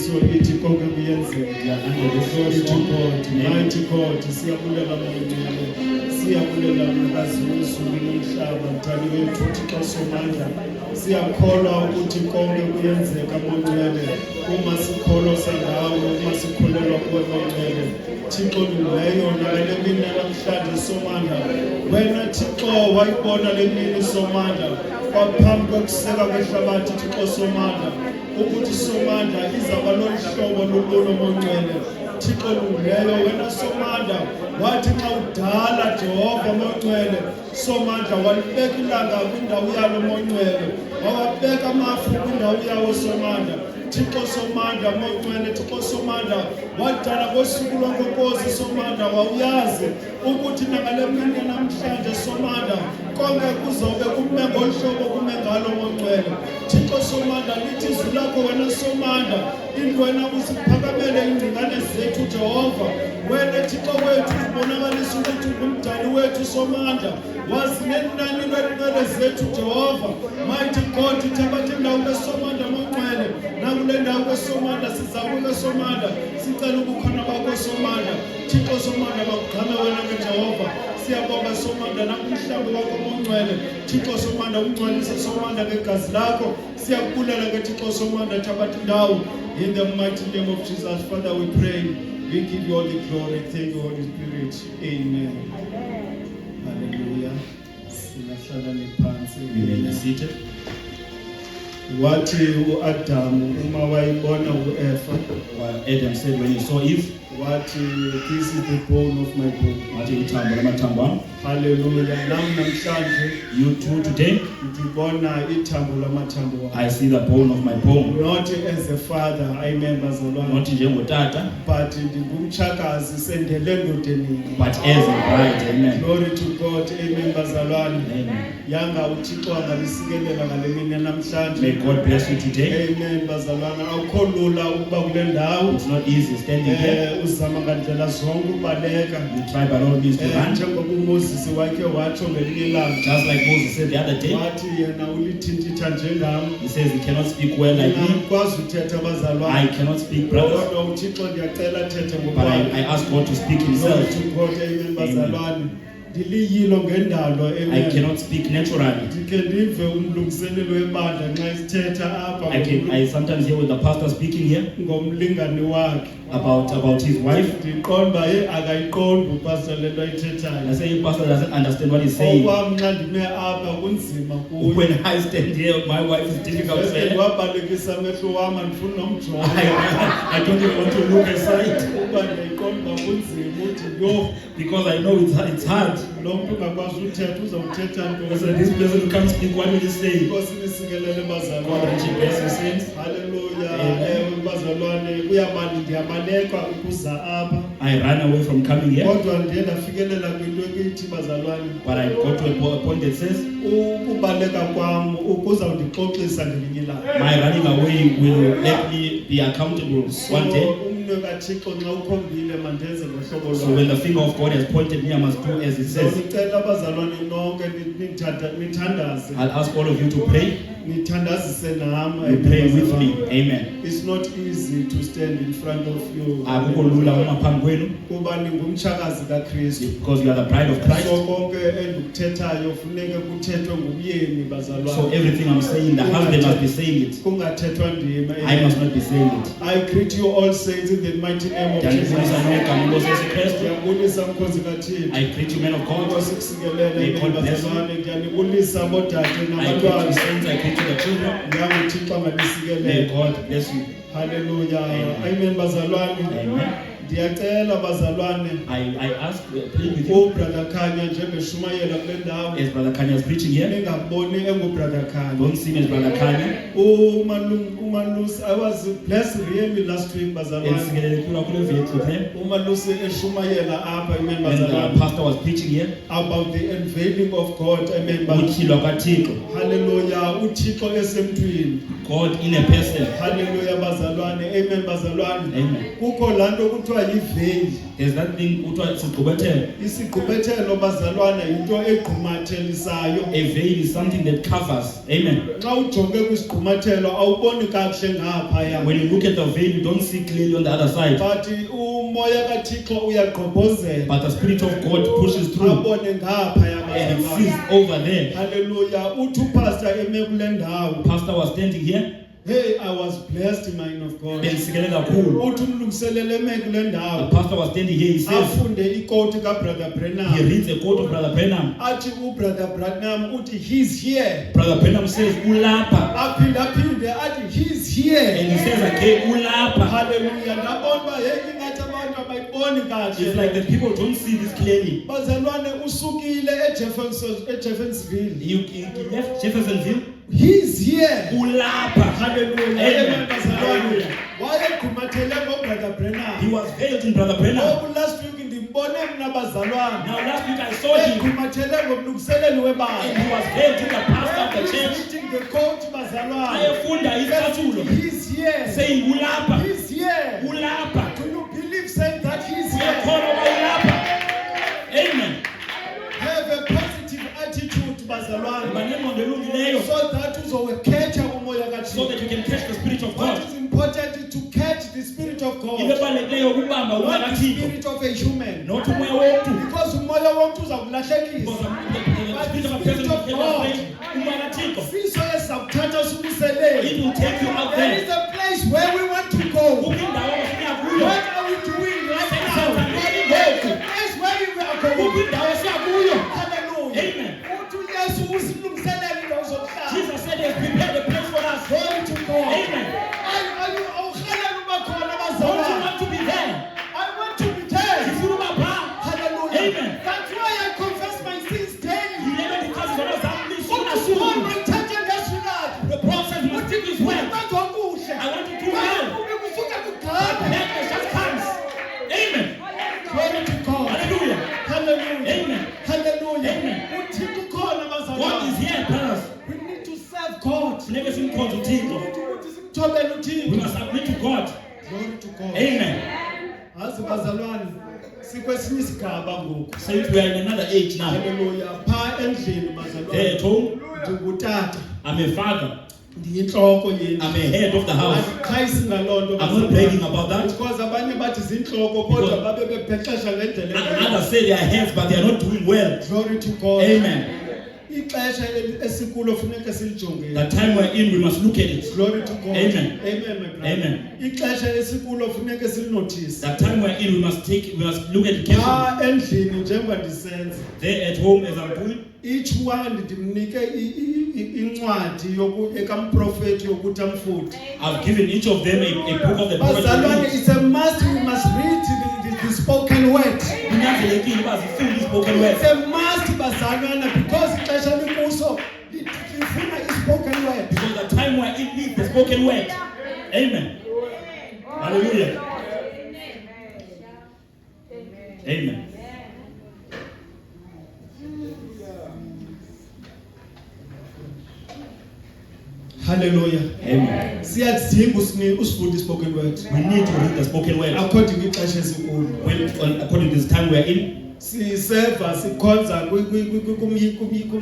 kuso ithi konke kuyenzeka. Glory to God. Mighty God, siyabulela Mongcwele, siyabulela mnikazi wezulu nomhlaba, mthandi wethu Thixo somandla. Siyakholwa ukuthi konke kuyenzeka Mongcwele, uma sikholosa ngawe, uma sikholelwa kuwe Mongcwele. Thixo leyo nale mini namhlanje somandla, wena Thixo wayibona le mini somandla, waphambi kokuseka kwehlabathi Thixo somandla, ukuthi somandla izaba loluhlobo lolulo Mongcwele. Thixo leyo wena somandla, wathi xa udala Jehova Mongcwele, somandla walibeka ilanga kwindawo yalo Mongcwele, wawabeka amafu kwindawo yawo somandla. Thixo somandla Mongcwele, Thixo somandla, wadala ngosuku lwenkosi somandla, wawuyazi ukuthi nangale mini namhlanje somandla konke kuzobe kume ngolhlobo kume ngalo Mongcwele. Thixo somandla, lithi izwi lakho wena somandla, into wena usiphakamele ingcingane zethu Jehova. Wena Thixo wethu uzibonakalisa ukuthi ungumdali wethu somandla, wazi nenani lweenwele zethu Jehova. Mighty God, ithabathe indawo kwesomandla Mongcwele, nakule ndawo kwesomandla sizakule somandla, sicela ubukhona bakho somandla. Thixo somandla, bakugqame wena ke Jehova. Siyabonga somandla nakumhlambi wakho Mongcwele. Thixo somandla, ungcwalise somandla ngegazi lakho. Siyakubulela ke Thixo somandla, thabatha indawo. In the mighty name of Jesus, Father, we pray. We give you all the glory. Thank you, Holy Spirit. Amen. Hallelujah. Singahlala phansi. Remain seated. Wathi uAdamu uma wayibona uEva, Adam said when he saw Eve, wathi this is the bone of my bone. wathi ithambo lamathambo ami. Hallelujah. Namhlanje You too today, ngibona ithambo lamathambo wami. I see the bone of my bone. Not as a father, amen bazalwane, Not njengotata, but ngumtshakazi sendele endodeni. but as a bride. Amen. Glory to God, amen bazalwane. Amen. Yanga uThixo angalisikelela ngale mini May namhlanje. God bless you today. Amen bazalwane. Awukho lula ukuba kule ndawo. It's not easy standing here. Uzama ngandlela zonke ubaleka. You try by all means to run. Njengoba uMoses wakhe watsho ngelinye ilanga, Just like Moses said the other day, wathi yena ulithintitha njengami. he says he cannot speak well like me. Ngikwazi uthetha bazalwane. I cannot speak, brothers, Kodwa uThixo ngiyacela thethe but ngokwakhe. I ask God to speak Glory himself. to God, amen bazalwane. Ndiliyilo ngendalo, I amen. cannot speak naturally. Ndike ndive umlungiselelo webandla nxa isithetha apha I sometimes hear with the pastor speaking here ngomlingani wakhe. about his wife. Ndiqonda akayiqondi upastor le nto I ayithethayo. say, pastor doesn't understand what he's saying. Okwam nxa ndime apha kunzima kuyo. When I stand here, my wife is difficult to Bese say. wabalekisa amehlo wam andifuni nomjonga. I don't even want to look aside Uba ndiyayiqonda uba kunzima uthi yo, because I know it's hard. lo mntu ungakwazi uthetha uzawuthetha So ntoni. this person who can't speak, what will he say? Inkosi nisikelele God bazalwane. richly bless you, saints. Hallelujah. Amen. Bazalwane kuyabani ndiyabaleka ukuza apha. I ran away from coming here, Kodwa ndiye ndafikelela kwinto ekithi bazalwane. but I got to a point that says Ukubaleka kwam ukuzawundixoxisa ngelinye ilanga. my running away will let me be accountable one day. Umnwe kaThixo nxa ukhombile mandenze ngohlobo So when the finger of God has pointed me, I must do as it says. Ndicela abazalwane nonke nithandaze. I'll ask all of you to pray. Nithandazise nam. You pray with me. Amen. It's not easy to stand in front of you. Akukho lula uma phambi kwenu, Kuba ningumtshakazi kaKristu. because you are the bride of Christ. So konke endikuthethayo funeke kuthethwe ngumyeni So bazalwane. everything I'm saying, the husband must be saying it. Kungathethwa ndim. I must not be saying it. I greet you all saints in the mighty name of Jesus. Ndiyalibulisa nogama loSesu Kristu. Ndiyabulisa mkhosi kaThixo. I greet you, men of God. Inkosi kusikelele May God bless you. bazalwane. Ndiyanibulisa bodade I greet nabantwana. you, saints. I greet you, the children. Ngiyakuthixo May ngalisikelele. God bless you. Hallelujah. Amen. Amen bazalwane. Amen. Ndiyacela bazalwane. I ask, plead with you, uBrother Khanya njengeshumayela kule ndawo. as Brother Kanya is preaching here. Ningaboni enguBrother Khanya. Don't see me as Brother Kanya. Umalusi, I was blessed really last week bazalwane. Ensikelele kula kule veki there. Umalusi eshumayela apha amen When the bazalwane. pastor was preaching here, About the unveiling of God, amen bazalwane. utyhilwa kaThixo. Hallelujah. uThixo esemthwini. God in a person. Hallelujah bazalwane. Amen bazalwane. Amen. Kukho lanto kuthiwa yiveli. There's that thing kuthiwa sigqubuthelo. Isigqubuthelo bazalwane into egqumathelisayo. A veil is something that covers. Amen. Xa ujonge kwisigqumathelo awuboni kakuhle ngaphaya. When you look at the veil, you don't see clearly on the other side. But umoya kaThixo uyagqobhozela. But the Spirit of God pushes through Abone ngaphaya and bazalwane. sees over there. Hallelujah. Uthi pastor eme kule ndawo. Pastor was standing here. Hey, I was blessed, man of God. Bendisikele kakhulu. Uthi umlungiselele eme kule The ndawo. pastor was standing here. He says, Afunde ikoti kaBrother he Branham. reads a quote of Brother Branham. Athi uBrother Branham uthi he's here. Brother Branham says, Ulapa. Aphinde athi he's here. And he says again, Ulapa. Hallelujah. Ndabona uba hey ingathi abantu abayiboni It's kahle. like the people don't see this clearly. Bazalwane usukile eJeffersonville. He left Jeffersonville. He's here. Ulapa. Hallelujah. Amen. Amen. Bazalwane. Wayegumathele ngoBrother He Branham. was veiled in Brother Branham. Ngoba last week ndimbone mna bazalwane. Now last week I saw him Egumathele ngomlungiseleli webala. and he was veiled in the pastor of the church. Reading the coach bazalwane. Ayefunda isicathulo He's here. saying Ulapa. He's here. Ulapa. Do you believe saying that he's here? Uyakholwa uba Ulapa. Amen. Have a positive attitude bazalwane. Uba nengqondo elungileyo So that uzowukhetha umoya so kaThixo. that you can catch the Spirit of What God. is important to catch the spirit of Into God, ebalulekileyo ukubamba umoya not the kaThixo. spirit of a human. Not umoya womntu. Because umoya womntu Because uzakulahlekisa. the spirit of a person will get afraid. Umoya kaThixo. Fiso esakuthatha sikuselele. It will take you out There there. is a place where we want to go. Ukwindawo abafuna kuyo. What are we doing right now? Senza There is ngoku. a place where we are going. Ukwindawo esiya kuyo. Hallelujah. Amen. Uthi uYesu usilungiselele indawo zokuhlala. Jesus said he has prepared a place for us. Glory to God. Amen. Awuhalela uba khona Don't you bazalwane. want to be there? I want to be there. Ifuna uba phaa. Hallelujah. Amen. That's why I confess my sins daily. Yilelo ndikhazi zono zam lisuku Uthi nasuku. Lord, ngithathe ngesunati. The prophet must speak his word. Wenza okuhle. I want to do well. Ube kusuka But kugqabe. that just comes. Amen. Glory to God. Hallelujah. Hallelujah. Amen. Hallelujah. Amen. uThixo ukhona God is bazalwane. here, brothers. We need to serve God. Funeke simkhonze uThixo. Ukuthi simthobele We uThixo. must submit to God. Glory to God. Amen. Azi bazalwane, sikwesinye isigaba ngoku. Saints, we are in another age now. Hallelujah. Pha endlini There bazalwane. at home, Ndingutata. I'm a father. Ndiyinhloko yendlu. I'm a head of the house. Ayiqhayisi ngaloo nto I'm not bragging about that. Because abanye bathi zinhloko kodwa Because- babe bebhexesha ngendlela Others say they are heads, but they are not doing well. Glory to God. Amen. Ixesha esikulo funeka silijongele. The time we're in, we must look at it. Glory to God. Amen. Amen, my brother. Amen. Ixesha esikulo funeka silinotice. The time we're in, we must look at it carefully. Pha endlini njengoba ndisenza. There at home, as I'm doing, Each one ndimnike incwadi ekamprofeti yokuthi amfuthe. I've given each of them a book of the prophet. Bazalwane, it's a must, we must read the spoken word. Kunyanzelekile uba zifunde spoken words. It's a must bazalwana because ixesha likuso lifuna i-spoken word. Because the time we're in needs the spoken word. Amen. Hallelujah. Amen. Hallelujah. Amen. Siyadinga usifunda i-spoken word. We need to read the spoken word. According ixesha esikulo. According to this time we're in, Siseva sikhonza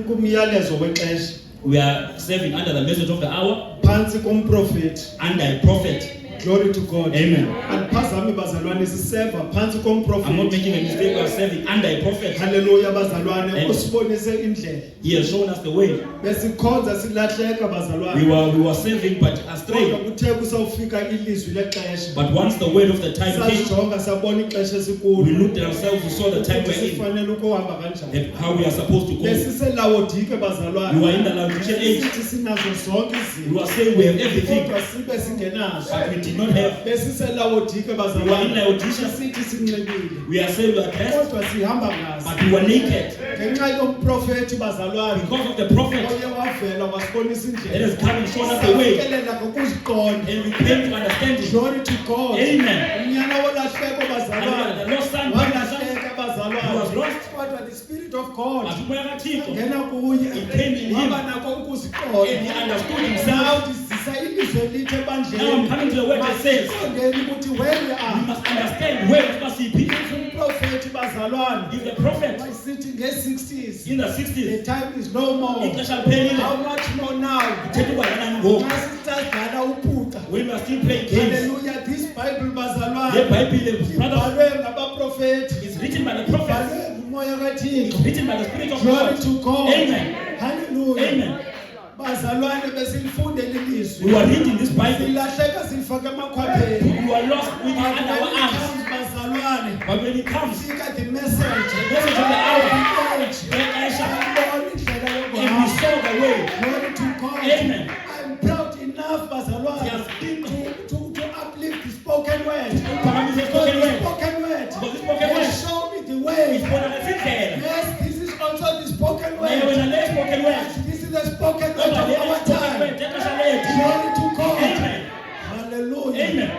kumyalezo wexesha. we are serving under the message of the hour, Phansi komprofeti. under a prophet. Glory to God. Amen. Andiphazami bazalwane siseva phansi I'm not komprofeti. making a mistake. We are serving under a prophet. Hallelujah bazalwane. Amen. Usibonise indlela. He has shown us the way. Besikhonza silahleka bazalwane. We were serving but astray. Kodwa kuthe kusawufika ilizwi lexesha. But once the word of the time came, Sajonga sabona ixesha we esikulo. looked at ourselves, we saw the time we're in, Sifanele ukuhamba kanjani. and how we are supposed to go. Besiselawodike bazalwane. We were in the Laodicean age. Sithi sinazo zonke We izinto. were saying we have everything, Kodwa sibe singenazo. but we did not have. Besiselawodike We were in bazalwane. Laodicea. Sithi sinxibile. We are saying we are dressed, Kodwa sihamba ngazo. but we were naked. Ngenxa yomprofeti bazalwane. Because of the prophet Oye wavela wasibonisa that indlela. has come and shown us the way, Safikelela ngokuziqonda. and we came to understand it. Glory to God. Amen. Umnyana wolahleko And bazalwane. the lost son, Walahleka he was bazalwane. lost, Kodwa the spirit of God but umoya kaThixo, ngena kuye. He came in him. Waba nako and he ukuziqonda. understood Now himself. ndizisa ilizwe lithi Now I'm ebandleni. coming to the word that says, Masiqondeni ukuthi where we we are. must understand where we must be. Umprofeti bazalwane. If the prophet Wayesithi nge-60s. in the The 60s, time is no more. ixesha liphelile, How much more now? uthetha uba yena ngoku. Xa sithandana upuca when we are still playing games. Hallelujah. This Bible bazalwane. The Bible, brother, Ibhalwe ngabaprofeti. is written by the prophets. Ibhalwe ngumoya kaThixo. Written by the Spirit of Glory God. to God. Amen. Hallelujah. Amen. Bazalwane besilifundela ilizwi. We were reading this Bible. Silahleka sifaka emakhwapheni. We were lost with it under our arms. Bazalwane. But when it comes, Fika the message. the message of the hour, if we saw the way, Glory to God. Amen. I'm proud enough, bazalwane, Yes. to uplift the spoken word. Because the spoken word. Spoken word. Because the spoken word. Show me the way. It's what I said there. Yes, this is also the spoken Yeah, when word. I lay spoken word, This is the spoken word when I of lay our spoken word, time. that was a lay. Glory to God. Amen. Hallelujah. Amen.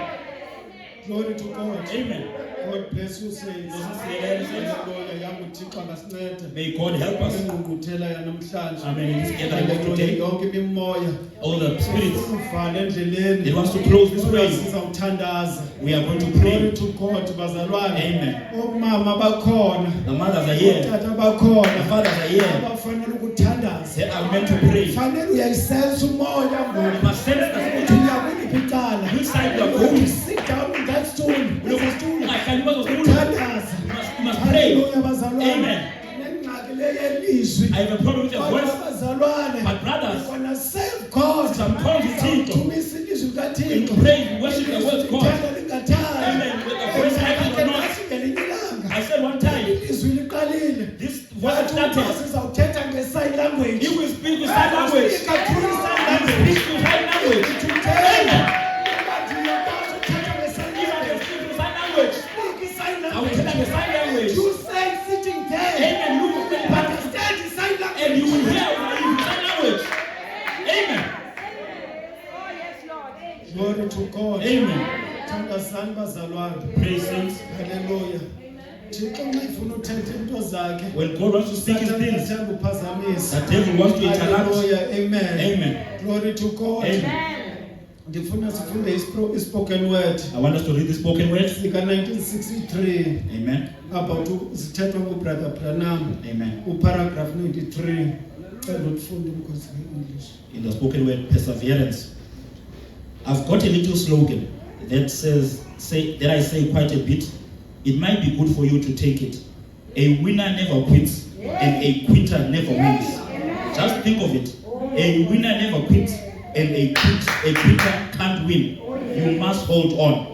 Glory to God. Amen. God bless you, saints. Hallelujah. Yanguthixo angasinceda. May God help us. Ingqungquthela yanamhlanje. Amen. In this gathering of Hallelujah. today, Yonke imimoya. all the spirits Uvala endleleni. that wants to close this way, Sizawuthandaza. we are going to Glory pray. to God, bazalwane. Amen. Omama bakhona. The mothers are here. Otata bakhona. The fathers are here. Abafanele ukuthandaza. They are meant to pray. Fanele uyayisensa umoya You ngoku. must sense the Uthi spirit. uyakuliphi icala. Which side you are You going? sit down in that stool. Kulesi stool. I can was good. Uthandaza. You must pray. Hallelujah, bazalwane. Amen. Nengxaki le yelizwi. I have a problem with your voice. Bazalwane. But brothers, Kona save God. sometimes we think Thumisa ilizwi when kaThixo. you pray, you worship the word of God. Lithanda lingathanda. Amen. Whether the voice happens or not. Ngelinye ilanga. I said one time, Ilizwi liqalile. this voice Wathi started. sizawuthetha nge-sign language. He will speak with sign language. He Speak through sign will language. speak with sign language. Amen. Bathi uyakwazi ukuthetha nge-sign If I can language. speak with sign language, Speak i-sign I will tell them the sign language. You say sitting there. Amen. You will speak back Understand the sign language. and you will hear when I use sign language. Amen. Glory to God. Amen. Thandazani bazalwane. Praise saints. Hallelujah. Thixo nxa efuna uthetha into zakhe. When God wants to speak his things, Sathanda uphazamisa. the devil wants to interrupt. Hallelujah. Amen. Amen. Glory to God. Amen. Ndifuna sifunde i-spoken word. I want us to read the spoken word. Sika 1963 Amen. about sithethwa ngubrother Branham. Amen. Uparagraph 93. Cela ufunde because English. In the spoken word, perseverance. I've got a little slogan that says, that I say quite a bit. It might be good for you to take it. A winner never quits, and a quitter never wins. Just think of it. A winner never quits, and a quitter can't win. You must hold on.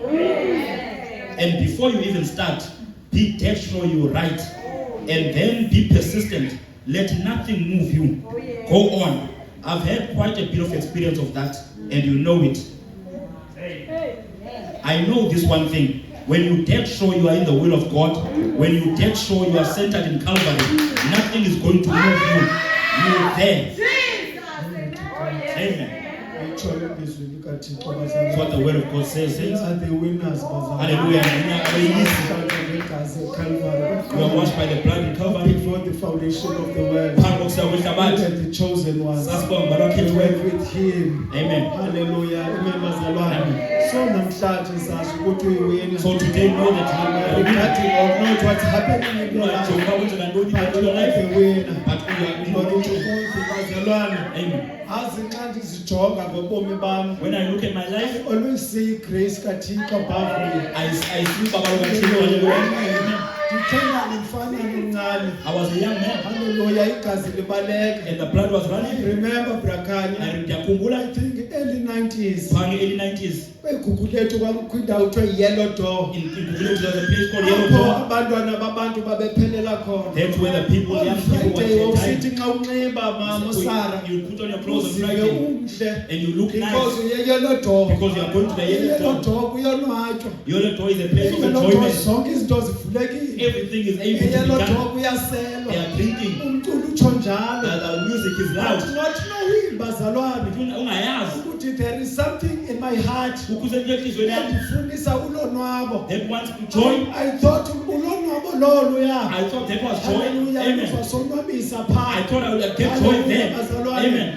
And before you even start, be dead sure you're right. And then be persistent. Let nothing move you. Go on. I've had quite a bit of experience of that, and you know it. I know this one thing. When you dead sure you are in the will of God, when you dead sure you are centered in Calvary, nothing is going to move you. You're there. Amen. That's what the word of God says. They are the winners. Hallelujah. You are washed by the blood in Calvary. Before the foundation of the world. The chosen ones. You were with him. Amen. Hallelujah. Amen. Bazalwane. So namhlanje sazi ukuthi uyiwina. So today know that you are Regarding or not what's happening in your life. But you are the winner. Glory to God. Bazalwane. Amen. Azi xa ndizijonga ngobomi bam. When I look at my I life, always see grace kaThixo above me. I see Baba. Ndithanda ngimfana omncane. I was a young man, Hallelujah. Igazi libaleka. and the blood was running. Remember Brakanya. I ndiyakhumbula think early 90s. phange early 90s. Kwigugulethu kwindawo kuthiwa Yellow Door. In Gugulethu, there was a place called Yellow Apho Door. abantwana babantu babephelela khona. That's where the people, On young people, Friday were usithi dying. nxa unxiba mama Sara. You put on your clothes on Uzive Friday, umhle. and you look Because nice uye Yellow Door. because you are going to the Yellow Yellow Door. Door kuyonwatywa. Yellow Door is a place of Yellow Door enjoyment. zonke izinto zivulekile. Everything is able to be Yellow done. Door kuyaselwa. They are drinking. Umculo utsho njalo. The music is But loud. not knowing bazalwane. Ungayazi Ukuthi there is something in my heart. ukusenhle enhliziyweni yakho Ndifundisa ulonwabo. that wants to join. I thought ulonwabo lolo ya. I thought that was joy. Hallelujah. Amen. Uzasonwabisa I phaa. thought I would have kept joy there. Bazalwane. Amen.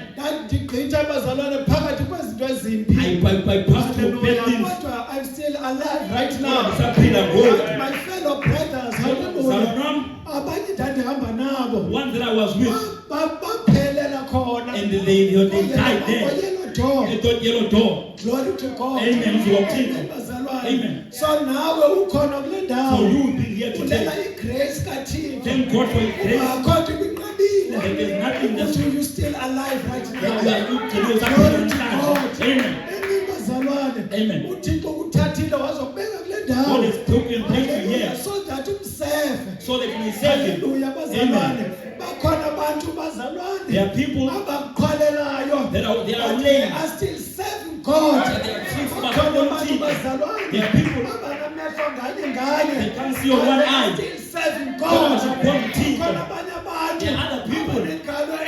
Ndigqitha bazalwane phakathi kwezinto ezimbi. I passed through bad things. Kodwa I'm still alive right Now, now. something are good. My fellow brothers, hallelujah. Salonam, Abanye ndandihamba nabo. one that I was with, Baphelela khona. and they died there. Yellow door. that yellow door. Glory to God. Amen. Amen, bazalwane. Amen. So nawe ukhona kule So ndawo. you will be here Ulela today. igrace kaThixo. Thank God for His grace. Akho kwinqabile. There is nothing that's Ukuthi you still alive right that now. we are good to do something Glory on to time. God. Amen. Amen, bazalwane. Amen. uThixo uthathile wazokubeka kule God ndawo. is taking place here So that umseve. so that we save Him. Hallelujah, bazalwane. Amen. Bakhona abantu bazalwane. There are people abakukholelayo. that are But they laying. are still serving God. They are still Bakhona abantu serving God. bazalwane. There are people abanamehlo nganye they can't see on one But they are eye. still serving God God. is one teeth. Khona abanye abantu There are other people abaneengalo that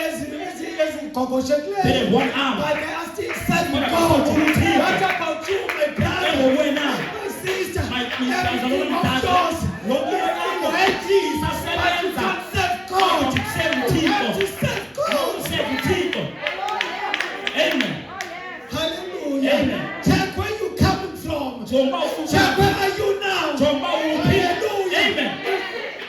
ezigogoshekileyo. have one arm. But they are still serving But God. they are still What about you, my brother? Ewe wena. My sister. My Everything of yours. Lonke lwakho But you lisasebenza. can't serve God. But serve You have uThixo. to serve God. Serve uThixo. Amen. Hallelujah. Amen. Check where you coming from. Njengoba Check ufuna where are you now. njengoba uphi. Hallelujah. Amen.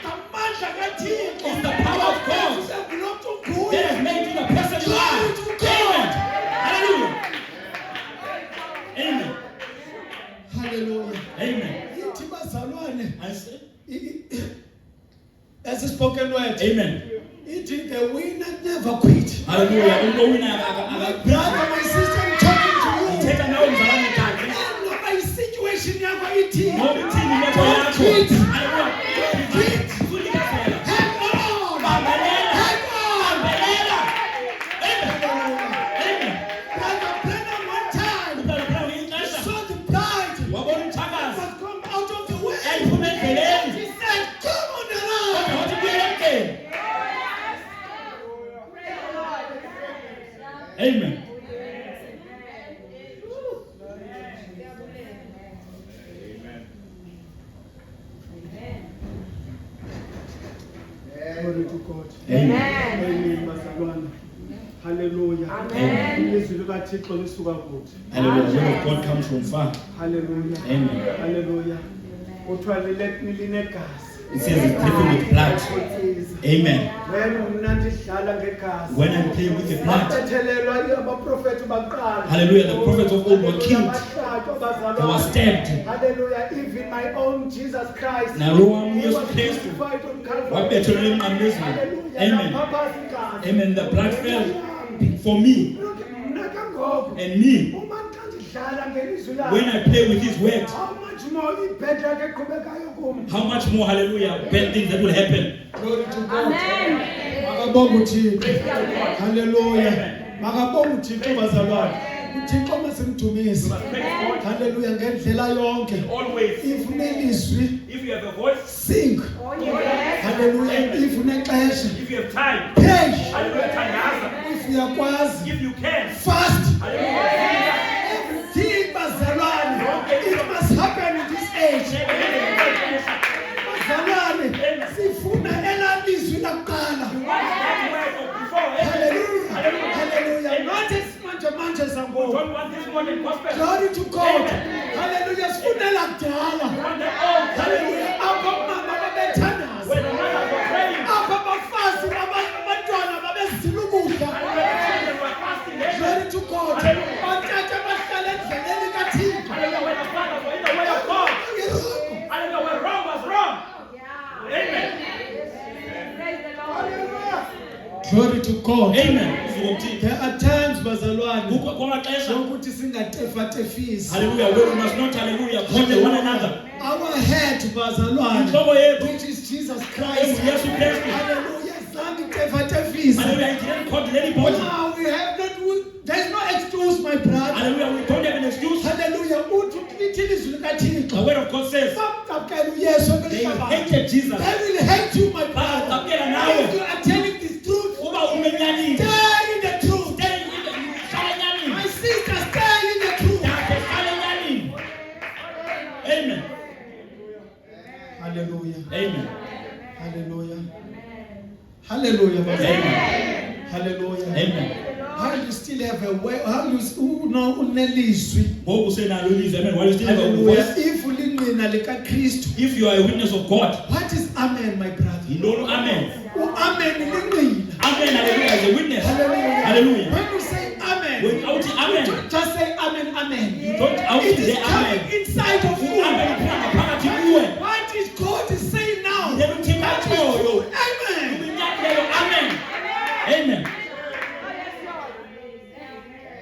Amandla kaThixo. It's the power of God Sekulokhu that kuye. has made you the person you are. Glory to God. Amen. Hallelujah. Amen. Hallelujah. Amen. Yithi bazalwane. I say, As a spoken word. Amen. Ithi the winner never quit. Hallelujah. Ungowina My brother, my sister, I'm talking to you. Ithetha nawe mzalwane wakhe. Noma i-situation yakho ithi. Ngoba ithini imeko Don't yakho. quit. Hallelujah. Quit. Funikazela. Hang on. Bambelela. Hang on. Bambelela. Amen. Amen. Brother Brennan, one time, Uqala ngixesha. saw the bride Wabona umthakazi. was come out of the way. Yayiphuma endleleni. He said, come on Kodwa around. wathi buyela emkeni. Amen. Glory to God. Amen. Amen, bazalwane. Hallelujah. Amen. Ilizwi likaThixo lisuka kude. Hallelujah. The word of God comes from far. Hallelujah. Amen. Hallelujah. Kuthiwa linegazi. It says it's dripping with blood. Amen. Wena ndidlala ngegazi. When I play with the blood. Bathethelelwa abaprofeti baqala. Hallelujah. The prophets of old were killed. Bahlatshwa bazalwane. They were stabbed. Hallelujah. Even my own Jesus Christ. Nalo wam He uYesu was Kristu crucified on Calvary. wabethelwa emnqamlezweni. Hallelujah. Amen. Napapasa igazi. Amen. The blood fell for me Mna kangoko. and me Uma xa ndidlala ngelizwi lakhe. when I play with His word. How much more ibhetha yakhe eqhubekayo kum. How much more, hallelujah, bad things that will happen. Glory to God. Makabonga uThixo. Hallelujah. Makabonga uThixo bazalwane. uThixo masimdumise. Hallelujah ngendlela yonke. Always, If unelizwi, if you have a voice, sing. Hallelujah. If unexesha, if you have time, pray. hallelujah, tangaza. If uyakwazi, If you can, fast. hallelujah. Everything bazalwane, it must happen in this age. Bazalwane, sifuna elalizwi lakuqala. Hallelujah. Hallelujah. Not isimanje sangoku. Don't want this modern gospel. Glory to God. Hallelujah. Sifuna lakudala. Hallelujah. Apho mama babethandaza. When the mothers were praying, Apho abafazi abantwana babezila ukudla. children were fasting, Glory to God. Otata bahlala endleleni kaThixo. hallelujah, when the fathers were in the way of God, hallelujah, when wrong was wrong. Amen. Glory to God. Amen. There are times bazalwane Kukho kwamaxesha, ukuthi singatefatefisi. hallelujah, where we must not, hallelujah, condemn one another. Our head bazalwane, Inhloko yethu, which is Jesus Christ. Yesu Kristu. Hallelujah. Zange itefatefisa. hallelujah, he didn't condemn anybody. Now we have not, there's no excuse, my brother. Hallelujah, we don't have an excuse. Hallelujah. Uthi lithi ilizwi The likaThixo. word of God says, Bamqabukela uYesu they kwelihlabathi. hated Jesus. They will hate you, my brother. Baqabukela If nawe. you are telling this truth, Uba umenyanini. stay in the truth. Stay in the hlala enyanini. My sister, stay in the truth. Yakhe hlala enyanini. Amen. Hallelujah. Amen. Hallelujah. Hallelujah. Amen. Hallelujah. Amen. How you still have a way? How you unelizwi? Ngoku usenalo ilizwi, amen. While you still have a Hallelujah. voice, If ulingqina likaKristu, if you are a witness of God, what is amen, my brother? yintoni amen? Amen lingqina. Amen, hallelujah, as a witness. Hallelujah. Hallelujah. When you say amen, When out amen. You don't just say amen, amen. Don't out It is the coming amen. inside of you. Amen iphuma phakathi kuwe. What is God is saying now? Yena uthini That is atshoyo. true. Amen. Umnyakelo amen. Amen.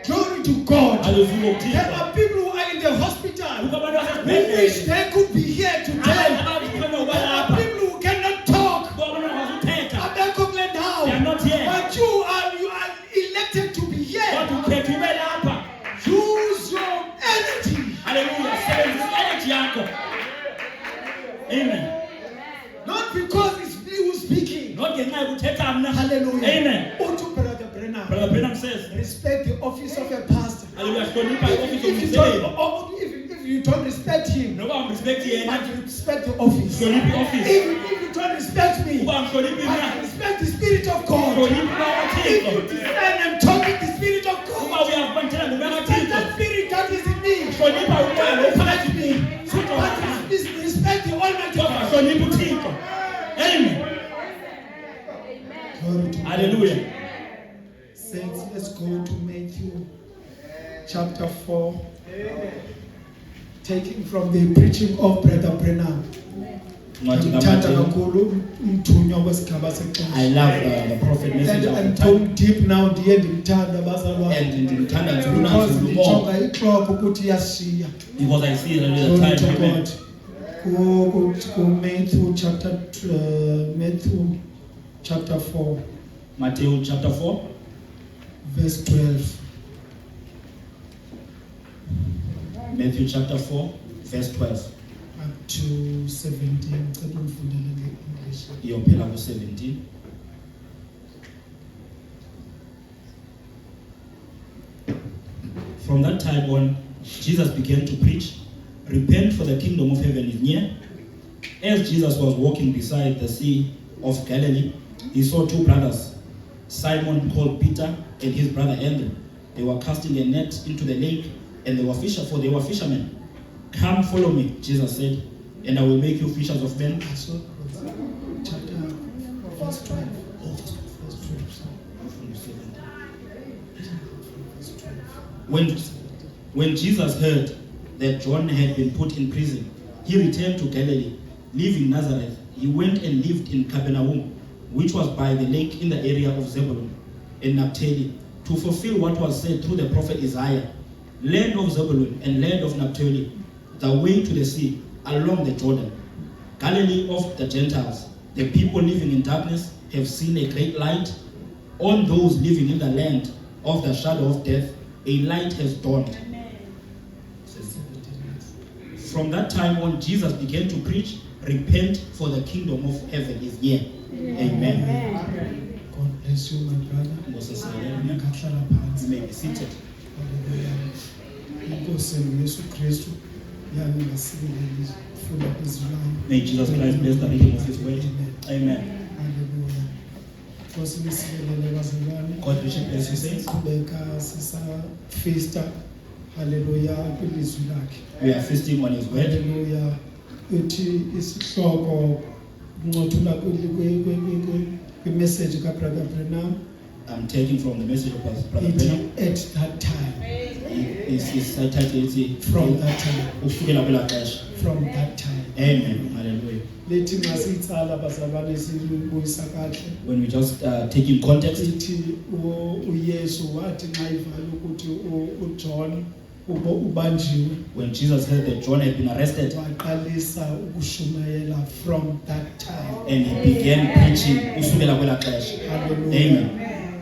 Glory to God. Hallelujah. There are people who are in the hospital Kukho abantu who wish basesibhedlele. they could be here today. Abanye There uba are lapha. people who cannot talk. Kuba abantu abakwazi uthetha. Abekho kule They are ndawo. not here. But you are elected to be here. Kodwa ukhetha ube lapha. Use your energy. Hallelujah. Sebenzisa energy yakho. Amen. Not because it's me who's speaking. Not ngenxa yokuthetha mna. Hallelujah. Amen. Uthi Brother Brennan, Brother Branham says, respect the office of a pastor. hallelujah, hlonipha i-office If you yomzekeli. don't, if you don't respect him, Noba umrespect yena, but you respect the office. hlonipha i-office. If you don't respect me, Uba amhloniphi but na, respect the Spirit of God. hlonipha If you ukaThixo. discern and talk with the Spirit of Uba God, uyakubanithela ngumoya respect kaThixo. that Spirit that is in me. Hlonipha umoya lo Don't uphakathi respect me, but respect the Almighty kodwa God. hlonipha uThixo. Amen. Glory to God. Hallelujah. Saints, let's go to Matthew chapter 4. Taking from the preaching of Brother Brennan. Ncwadi Ngithanda kaMateyu. kakhulu umthunywa wesigaba I seqiniso. love the prophet message And of I'm the time. going deep now, ndiye ndimthanda bazalwane. And ndimthanda nzulu Because nanzulu more. ndijonga iclock ukuthi iyashiya. Because I see that the Glory to time. Amen. God. Ku Matthew chapter 4, Matthew chapter 4. verse 12. Matthew chapter 4, verse 12. Up to 17. Ngicela ungifundele nge-English. Iyophela ku-17. From that time on, Jesus began to preach, repent for the kingdom of heaven is near. As Jesus was walking beside the sea of Galilee, he saw two brothers, Simon called Peter and his brother Andrew. They were casting a net into the lake, and they were fishermen. Come, follow me, Jesus said, and I will make you fishers of men. So, chapter verse 12. Oh, verse 12. Sorry. Verse 12. When Jesus heard that John had been put in prison, he returned to Galilee. Leaving Nazareth, he went and lived in Capernaum, which was by the lake in the area of Zebulun and Naphtali, to fulfill what was said through the prophet Isaiah. Land of Zebulun and land of Naphtali, the way to the sea, along the Jordan. Galilee of the Gentiles, the people living in darkness have seen a great light. On those living in the land of the shadow of death, a light has dawned. From that time on, Jesus began to preach, repent for the kingdom of heaven is near. Amen. God bless you, my brother. Ngakhlala phansi. You may be seated. Hallelujah. Inkosi uYesu Kristu yami ngasikeleli funa izilwane. May Jesus Christ bless the reading of his word. Amen. Hallelujah. Nkosi ngisikelele bazalwane. God bless you, saints. Siqhubeka sisafista. Hallelujah kwilizwi lakhe. We are feasting on his word. Hallelujah. Uthi isihloko ncothula kwi-message kaBrother Brennan. I'm taking from the message of Brother Branham. At that time. His title is From that time. Ukusukela kwelaa xesha. From that time. Amen. Hallelujah. Lethi nxa siyitsala bazalwane siyibuyisa kahle. When we just take in context, Ithi uYesu wathi nxa ivala ukuthi uJohn ubanjiwe when Jesus heard that John had been arrested waqalisa ukushumayela from that time. and he began preaching usukela kwelaa xesha. Hallelujah. Amen.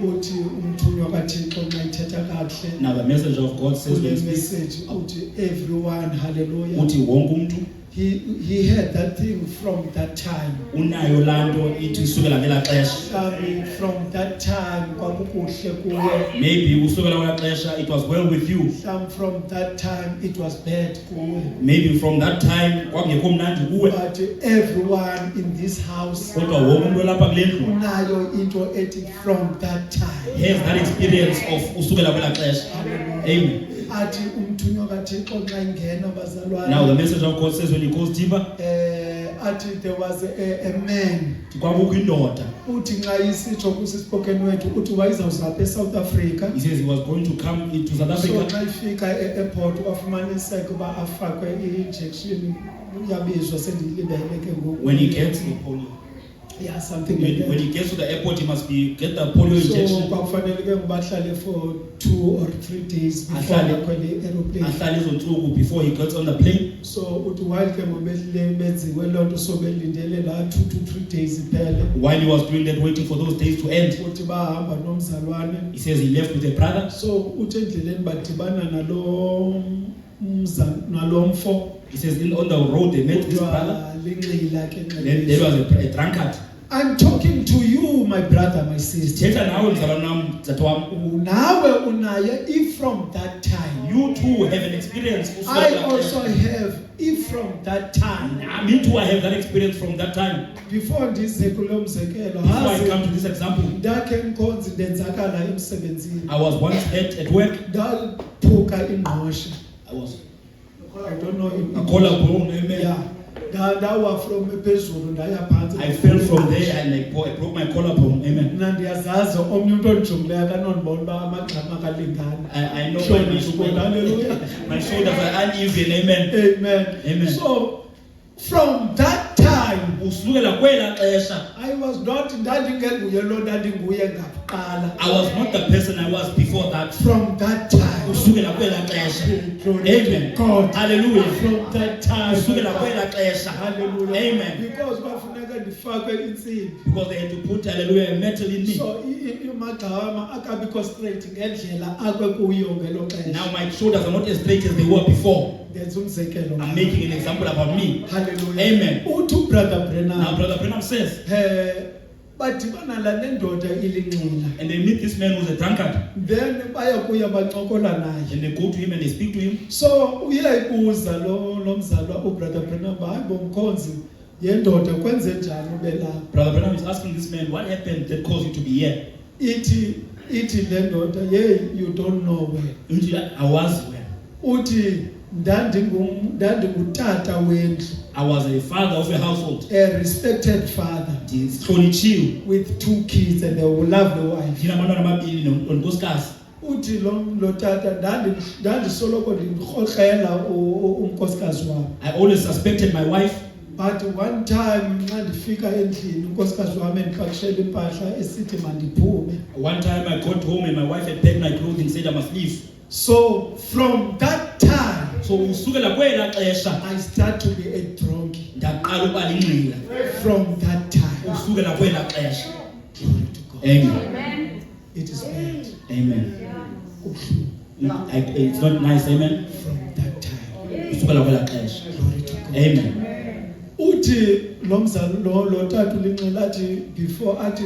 Uthi umthunywa kaThixo nxa ithetha kahle. Now the message of God says when Kule he speaks, message uthi everyone, hallelujah. uthi wonke umuntu He had that thing from that time. unayo laa nto ithi usukela ngelaa xesha. From that time kwakukuhle kuwe. Maybe usukela kwelaa xesha it was well with you. From that time it was bad kuwe. Maybe from that time kwakungekho mnandi kuwe. But everyone in this house Kodwa wonke umuntu olapha kule ndlu unayo into ethi from that time. has that experience of usukela kwelaa xesha. Amen. Athi umthunywa kaThixo xa ingena bazalwane. Now the message of God says when he goes deeper, athi there was a man kwakukho indoda. uthi nxa isitsho kusispoken wethu uthi wayizawuzapha eSouth Africa. He says he was going to come into South So Africa. xa ifika e-airport wafumaniseka uba afakwe i-injection yabizwa sendiyilibele ke ngoku. When he gets the polio, Yeah, something like that. when he gets to the airport, he must get the polio So injection. kwakufanele ke ngoba ahlale for 2 or 3 days before Ahlale- akhwele i-aeroplane. Ahlale izontsuku before he gets on the plane. So uthi while ke ngoba benziwe loo nto so belindele laa 2 to 3 days iphele. While he was doing that, waiting for those days to end, Uthi bahamba nomzalwane. he says he left with a brother. So uthi endleleni badibana nalo mfo. He says on the road they met this brother. Kuthiwa linxila ke Then there nxele. was a drunkard. I'm talking to you, my brother, my sister. Thetha nawe mzalwane wam, mzathu wam. Nawe unaye if from that time. You too have an experience. I also have if from that time. Me too, I have that experience from that time. Before ndize kulo mzekelo, Before I come to this example, ndakhe nkonzi ndenzakala emsebenzini. I was once at work. Ndaphuka ingqosha. I was I don't know a if collarbone. Amen. yeah. Ndawa from phezulu ndaya phantsi. I fell from there and I broke my collarbone. Amen. Mna ndiyazazi omnye umuntu ondijongileyo akanondibona uba amagxama akalingani. I know Hallelujah. my shoulders are uneven. Amen. Amen. Amen. So from that time Usukela kwela xesha, I was not ndandingenguye lo ndandinguye ngakuqala. I was not the person I was before that. From that time. Usukela kwela xesha. Amen. God. Hallelujah. From that time. Usukela kwela xesha. Hallelujah. Amen. Because kwafuneka ndifakwe intsimbi. Because they had to put hallelujah metal in me. So amagxama akabikho straight ngendlela akwe kuyo ngelo xesha. Now my shoulders are not as straight as they were before. Ndenza umzekelo. I'm making an example about me. Hallelujah. Amen. Uthi brother Now Brenham Brother Branham says, badibana la nendoda ilinxila. and they meet this man who's a drunkard, Then bayakuya bancokola naye. and they go to him and they speak to him. So uyayibuza lo mzalwa ubrother Brenham hayi bomkhonzi yendoda kwenze njani ube la. Brother Branham is asking this man, what happened that caused you to be here? Ithi le ndoda hey you don't know where. I was where? Uthi ndandingutata wendlu. I was a father of a household. A respected father Chill. with 2 kids and a lovely wife. Ndina abantwana ababili nonkosikazi. Uthi lo tata ndandisoloko ndimkrokrela unkosikazi wami. I always suspected my wife. But one time nxa ndifika endlini unkosikazi wami endipakishela impahla esithi mandiphume. One time I got home and my wife had packed my clothing, said I must leave. So from that time So usukela kwela xesha I start to be a drunkie. ndaqala ukuba linxila. From that time. Usukela kwela xesha. Glory to God. Amen. It is bad. Amen. It's not nice. Amen. From that time. Usukela kwela xesha. Glory to God. Amen. Uthi lo mzali lo tata ulinxila athi before athi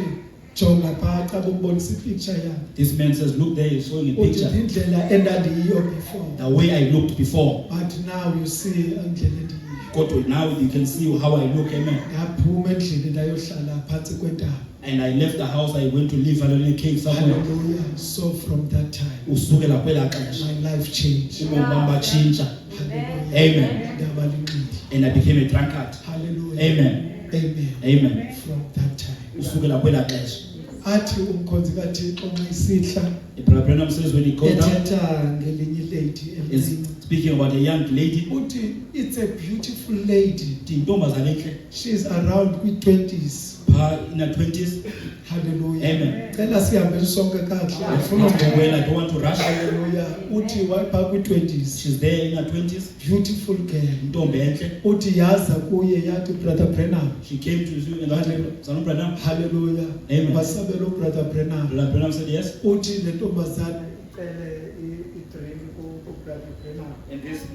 jonga phaa xa bumbonisa ipicture yakhe. This man says, look there, he's showing a Uthi picture. indlela endandiyiyo before. The way I looked before. But now you see indlela endiyiyo. God, now you can see how I look. Amen. Ndaphuma endlini ndayohlala phantsi kwentaba. And I left the house. I went to live in a cave somewhere. Hallelujah. So from that time Usukela kwela xesha. my life changed. Ubomi bam batshintsha. Hallelujah. Amen. Ndaba linxili. And I became a drunkard. Hallelujah. Amen. Amen. Amen. From that time. Usukela kwela xesha. Athi umkhonzi kaThixo nxa isihla Brother Branham says when he goes down, ethetha ngelinye lady is emncinci. speaking about a young lady. Uthi it's a beautiful lady. Intombazana entle. She's around kwi-20s. Phaa in her 20s. Hallelujah. Amen. Cela sihambe sonke kakuhle. Andifuna Not go well. I don't want to rush. Hallelujah. Uthi wapha kwi-20s. She's there in her 20s. Beautiful girl. Intombi entle. Uthi yaza kuye yathi brother Brenham. She came to you and Son Branham. Hallelujah. Amen. Basabela brother Brenham. Brother Branham said yes. Uthi le ntombazana icele i-drink ku-brother Brenham. And this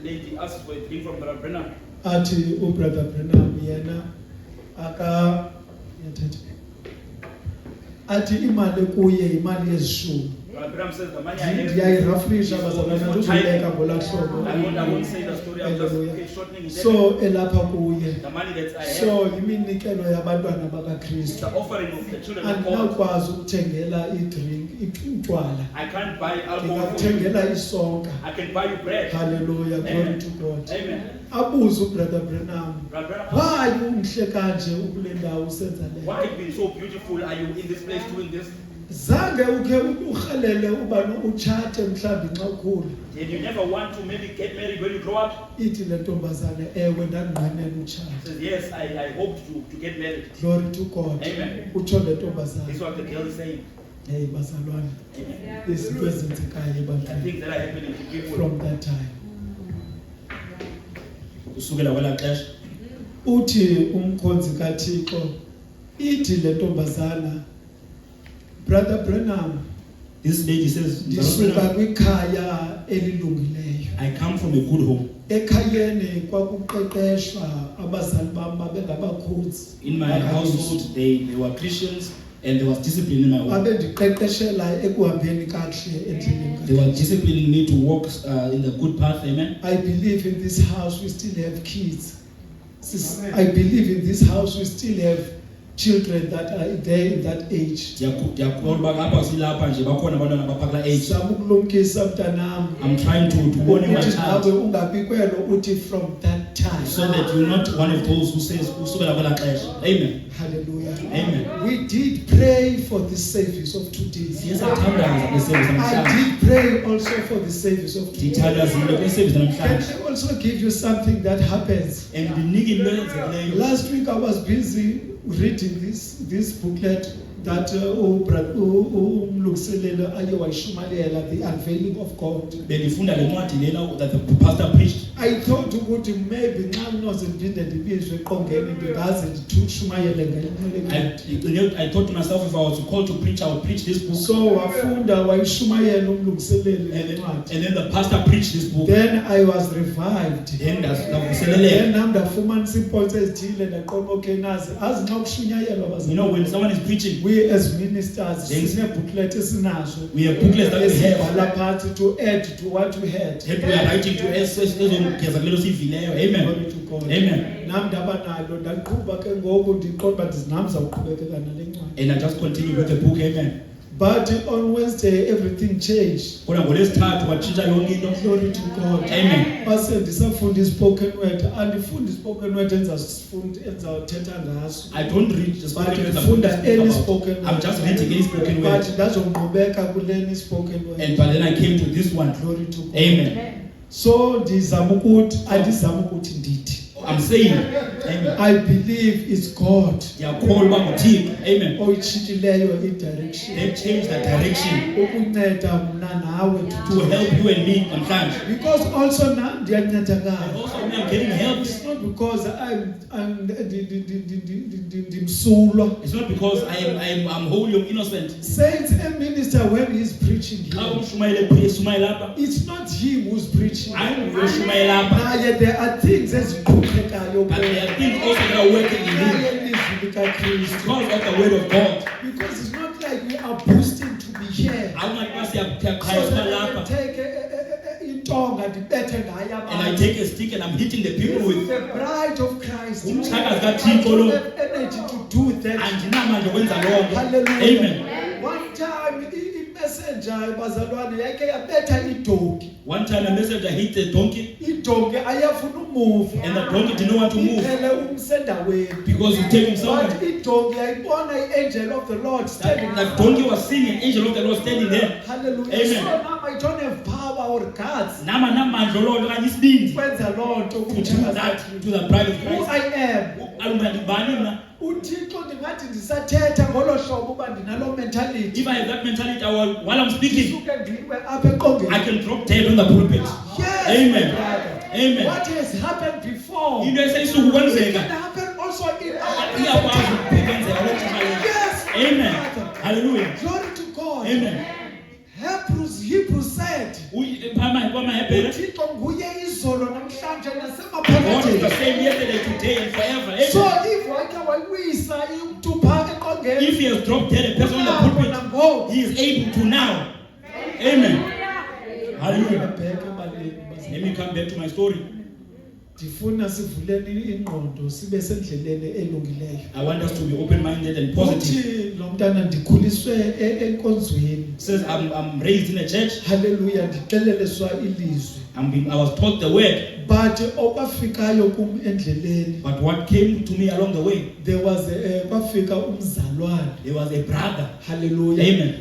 lady asked for a drink from Brother Branham. Athi ubrother Brenham yena yathetha. Athi imali kuye imali yezishumi. Brother Branham says the money I have. ndiyayirafrisha is bazalwane for ndizuleka tithing. ngolaa hlobo. I won't say the story. I'm just Hallelujah. shortening it. So elapha kuye, The money that I have. so yiminikelo yabantwana It's bakakristu. the offering of the children of God. Andinawukwazi ukuthengela idrink utywala, I can't buy alcohol. ndingakuthengela isonka. I can buy you bread. Hallelujah, glory Amen. to God. Amen. Abuze ubrother Branham, Brother Branham, why umhle kanje ukule ndawo usenza le? why it been so beautiful? Are you in this place doing this? Zange ukhe urhelele uba utshate mhlawumbi xa ukhula. Did you never want to maybe get married when you grow up? Ithi le ntombazane, ewe ndandinqwenela He utshata. says, yes, I hoped to get married. Glory to God. Amen. Utsho le This is ntombazane, what the girl is saying. hey bazalwane, Amen. izinto ezenzekayo The ebantwini things that are happening to people. from that time. Kusukela kwelaa xesha. Uthi umkhonzi kaThixo, ithi le ntombazana, brother Branham, This lady says, ndisuka kwikhaya elilungileyo. I come from a good home. Ekhayeni kwakuqeqeshwa abazali bam babengabakhozi. In my household, they were Christians and there was discipline in my home. Abendiqeqeshela ekuhambeni kakuhle endleleni. They were disciplining me to walk in the good path. Amen. I believe in this house we still have kids. I believe in this house we still have children that are there in that age. Ndiyakholwa uba apha silapha nje bakhona abantwana abapha kulaa age. Zama ukulumkisa mntanam. I'm trying to warn you, my Uthi nawe child, ungabi kwelo uthi from that time. so that you're not one of those who says usukela kwelaa xesha. Amen. Hallelujah. Amen. We did pray for the service of today. Siyazithandaza kule service I namhlanje. did pray also for the service of today. Ndithandazile kule service Can namhlanje. I also give you something that happens? And ndinike into eyenzekileyo. Last week I was busy reading this booklet that umlungiselelo aye wayishumayela, the unveiling of God. Bendifunda le ncwadi lena that the pastor preached. I thought ukuthi maybe nxa nginoze ndiphinde ndibizwe eqongeni ndingaze ndishumayele ngelinye. I thought to myself, if I was called to preach, I would preach this book. So wafunda wayishumayela umlungiseleli lencwadi. And then the pastor preached this book. Then I was revived. Then ndavuseleleka. Then nam ndafumanisa iipoints ezithile ndaqonda okay nazi azi nxa kushunyayelwa You know, when someone is preaching, we as ministers Then- sinebooklet esinazo we have booklets that we have. esibhala phansi to add to what we had. That we are writing to ezongeza kulelo sivileyo. Amen. Glory to God. Amen. Nam ndaba nalo ndaqhuba ke ngoku ndiqonda uba nam ndizawuqhubekeka nale ncwadi. And I just continue with the book. Amen. But on Wednesday everything changed. Kodwa ngolwesithathu watshintsha yonke into. Glory to God. Amen. Base ndisafunda i-spoken word, andifundi i-spoken word endizawuthetha ngaso. I don't read the But spoken word. ndifunda any spoken word. I'm just reading any spoken word. But ndazongqubeka kuleni spoken word. And but then I came to this one. Glory to God. Amen. So ndizama ukuthi andizama ukuthi ndithi. I'm saying, amen. I believe it's God Ndiyakholwa uba nguThixo. Amen. oyitshintshileyo i-direction. They changed the direction Ukunceda mna nawe to help you and me namhlanje. Because also nam And ndiyancedakala. also me, I'm getting help. It's not because I'm ndimsulwa. It's not because I'm holy or innocent. Saints, a minister when he's preaching Xa here, ushumayela apha, it's not him who's preaching. hayi uyoshumayela apha. Naye there are things eziqhubekayo But there are things also that are working in you naye ilizwi likaKristu. because of the word of God. Because it's not like we are boosting to be here. Awungathi So siyaqhayisa that I lapha can take intonga ndibethe ngayo and I abantu. take a stick and I'm hitting the people with. The bride of Christ. Umtshakazi I kaThixo don't lo. have energy to do that. Andinamandla okwenza loo nto. Hallelujah. Amen. One time i-messenger bazalwane yake yabetha idonki. One time a messenger hit the donkey Idonki ayafuna umove. and the donkey didn't want to move Iphele umsendaweni. because you take him somewhere. But idonki yayibona i-angel of the Lord standing. That donkey was seeing an angel of the Lord standing there. Hallelujah. Amen. So now I don't have power or guts. Nama namandla loo nto okanye isibindi Kwenza loo nto to do kumtshakazi that kaThixo. to the bride of Who Christ. I am. Alunga ndibani mna? uThixo ndingathi ndisathetha ngolo hlobo uba ndinalo mentality. If I have that mentality, while I'm speaking, Ndisuke ndiwe apha eqongeni. I can drop dead on the pulpit. Yes, Amen. my brother. Amen. What has happened before Into eseyisuka it ukwenzeka can happen also in our iyakwazi present ukwenzeka time. kwexesha lethu. Yes, Amen. brother. Hallelujah. Glory to God. Amen. Hebrews said, Kwamahebhere, uThixo nguye izolo namhlanje God is the nasemaphaketheni. same yesterday, today, and forever. So Amen. if wake wayisa umntu phaa eqongeni, If he has dropped dead a person on the unako pulpit, nangoku. he is able to now. Amen. Hallelujah. Ngibheke ebaleni bazalwane. Let me come back to my story. Ndifuna sivuleni ingqondo sibe sendleleni elungileyo. I want us to be open-minded and positive. Uthi lo mntana ndikhuliswe enkonzweni. Says I'm raised in a church. Hallelujah, ndixeleleswa ilizwi. I was taught the word. But okwafikayo kum endleleni, But what came to me along the way, there was kwafika umzalwane. there was a brother. Hallelujah. Amen.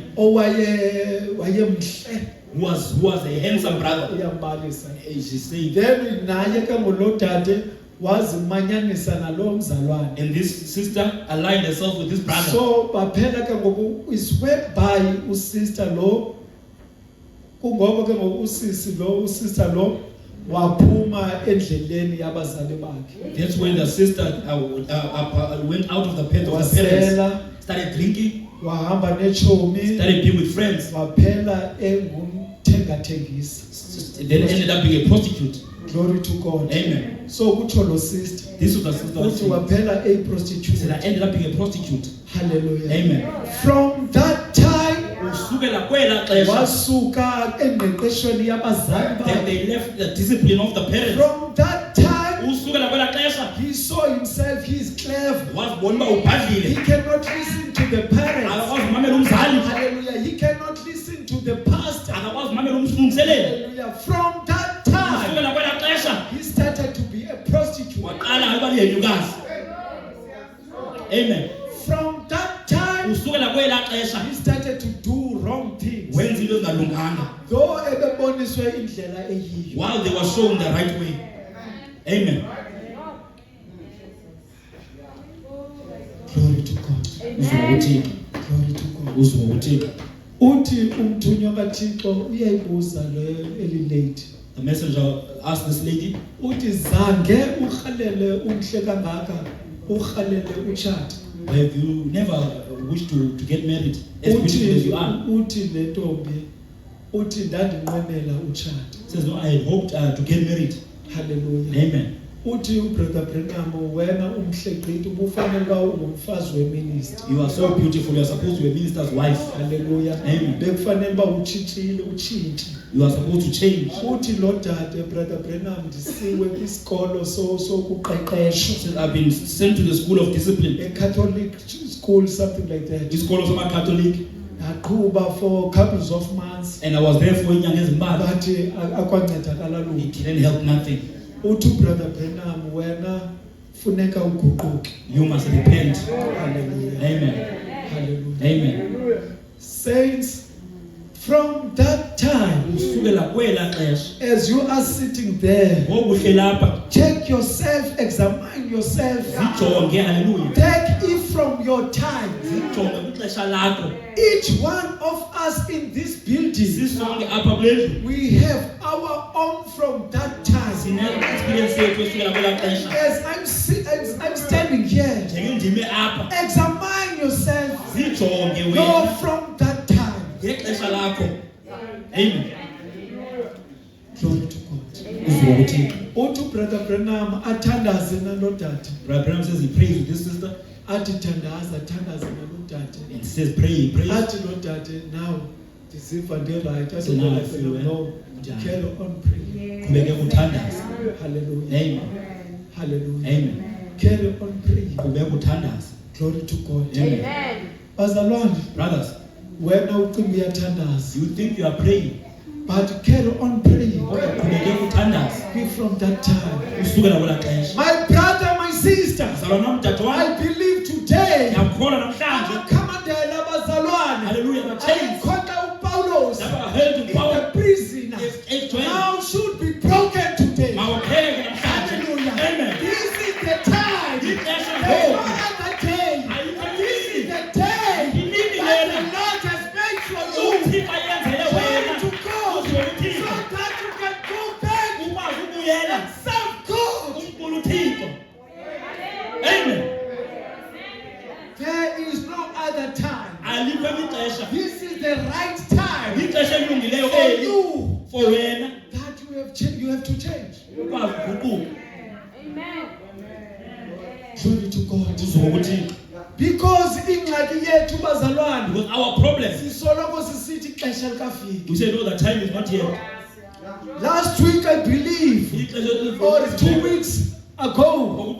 Wayemhle. Who was a handsome brother. Uyambalisa. She said, Then naye ke ngolodade wazimanyanisa nalo mzalwane. and this sister aligned herself with this brother. So baphela ke ngoku is whereby usister lo kungoba ke ngoku usister lo waphuma endleleni yabazali bakhe. That's when the sister went out of the path of the parents, Wasela, started drinking, wahamba nechomi, started being with friends, waphela engumthengathengisi. then ended up being a prostitute. Glory to God. Amen. So kutsho lo sister This was the sister. uthi waphela a She prostitute. said, I ended up being a prostitute. Hallelujah. Amen. From that time Usukela kwela xesha, wasuka engqeqeshweni yabazali then bakhe. they left the discipline of the parents. From that time Usukela kwela xesha, he saw himself, he is clever. wazibona uba He ubhadlile. cannot listen to the parents. Akakwazi umamela umzali. Hallelujah. He cannot listen to the pastor. Akakwazi umamela umlungiseleli. Hallelujah. From that time, Usukela kwela xesha, he started to be a prostitute. waqala ukuba liyenyukazi. Amen. From that time, Usukela kwela xesha, he started to do wrong things. wenza into engalunganga. Though ebeboniswe indlela eyiyo. While they were shown the right way. Amen. Glory to God. Uzwa uthixo. Glory to God. Uzwa uthixo. Uthi umthunywa kaThixo uyayibuza le elilate. The messenger asked this lady, Uthi zange urhalele umhle kangaka, urhalele utshata. have you never wished to get married as beautiful as you are? Uthi le ntombi uthi ndandinqwenela utshata. Says, no, I had hoped to get married. Hallelujah. Amen. Uthi uBrother Branham wena umhle gqithi ubufanele uba ungumfazi weminister. You are so beautiful. You are supposed to be a minister's wife. Hallelujah. Amen. Bekufanele uba utshintshe. You are supposed to change. Uthi lo dade Brother Branham ndisiwe kwisikolo sokuqeqesha. Says, I've been sent to the school of discipline. A Catholic school, something like that. This school of Catholic, Akuba for couples of months, and I was there for inyanga ezimbalwa. but akwancedakala It lutho. didn't help nothing. Uthi Brother Branham wena funeka uguquke. You must repent. Hallelujah. Amen. Hallelujah. Amen. Saints, from that time, Usukela kwela xesha, as you are sitting there, ngokuhle lapha, check yourself, examine yourself, zijonge, hallelujah. take it from your time. Zijonge kwixesha lakho. Each one of us in this building, Sisonke apha kulendlu, we have our own from that time. sine-experience yethu esukela kwela xesha. As I'm standing here, Njenge ndime apha, examine yourself. zijonge Go wena from that time. ngexesha lakho. Amen. Glory to God. Uzwa uthixo. Uthi uBrother Branham athandaze nalo dade. Brother Branham says he prays with this sister Athi thandaze nalo dade. and says pray, pray. Athi lo dade now ndisiva ndi-right. So now I feel well. No, carry on praying. Qhubeke uthandaza. Hallelujah. Amen. Hallelujah. Amen. Carry on praying. Qhubeka uthandaza. Glory to God. Amen. Bazalwane, Brothers, wena ucinga uyathandaza, you think you are praying, but carry on praying. kodwa qhubeke uthandaza. Be from that time. Usukela kwela xesha. My brother, my sister, Zalwana mdade wami, I believe today, ngiyakholwa namhlanje. amakhamandela abazalwane, Hallelujah, the chains ayikhoqa uPawulos, that were held in the power prisoner, is now should be broken today. mawuphele namhlanje. Hallelujah. Amen. This is the time. Ixesha There's no ngoku. other day. Ayikho This is nini. the day Yinini that lena. the Lord has made for you. uThixo ayenzele Glory wena. to God. Uzwe So uThixo. that you can go back Ukwazi ukubuyela. and serve God. Unkulunkulu uThixo. Amen. There is no other time. Alikho elinye ixesha. This is the right time Ixesha elilungileyo for eli you for wena that you have to change. ukwazi uguquka. Glory to God. Uzwe uThixo. Because ingxaki yethu bazalwane Because our problem, sisoloko sisithi ixesha likafiki. We say, no, the time is not yet. Last week I believe, or 2 weeks ago,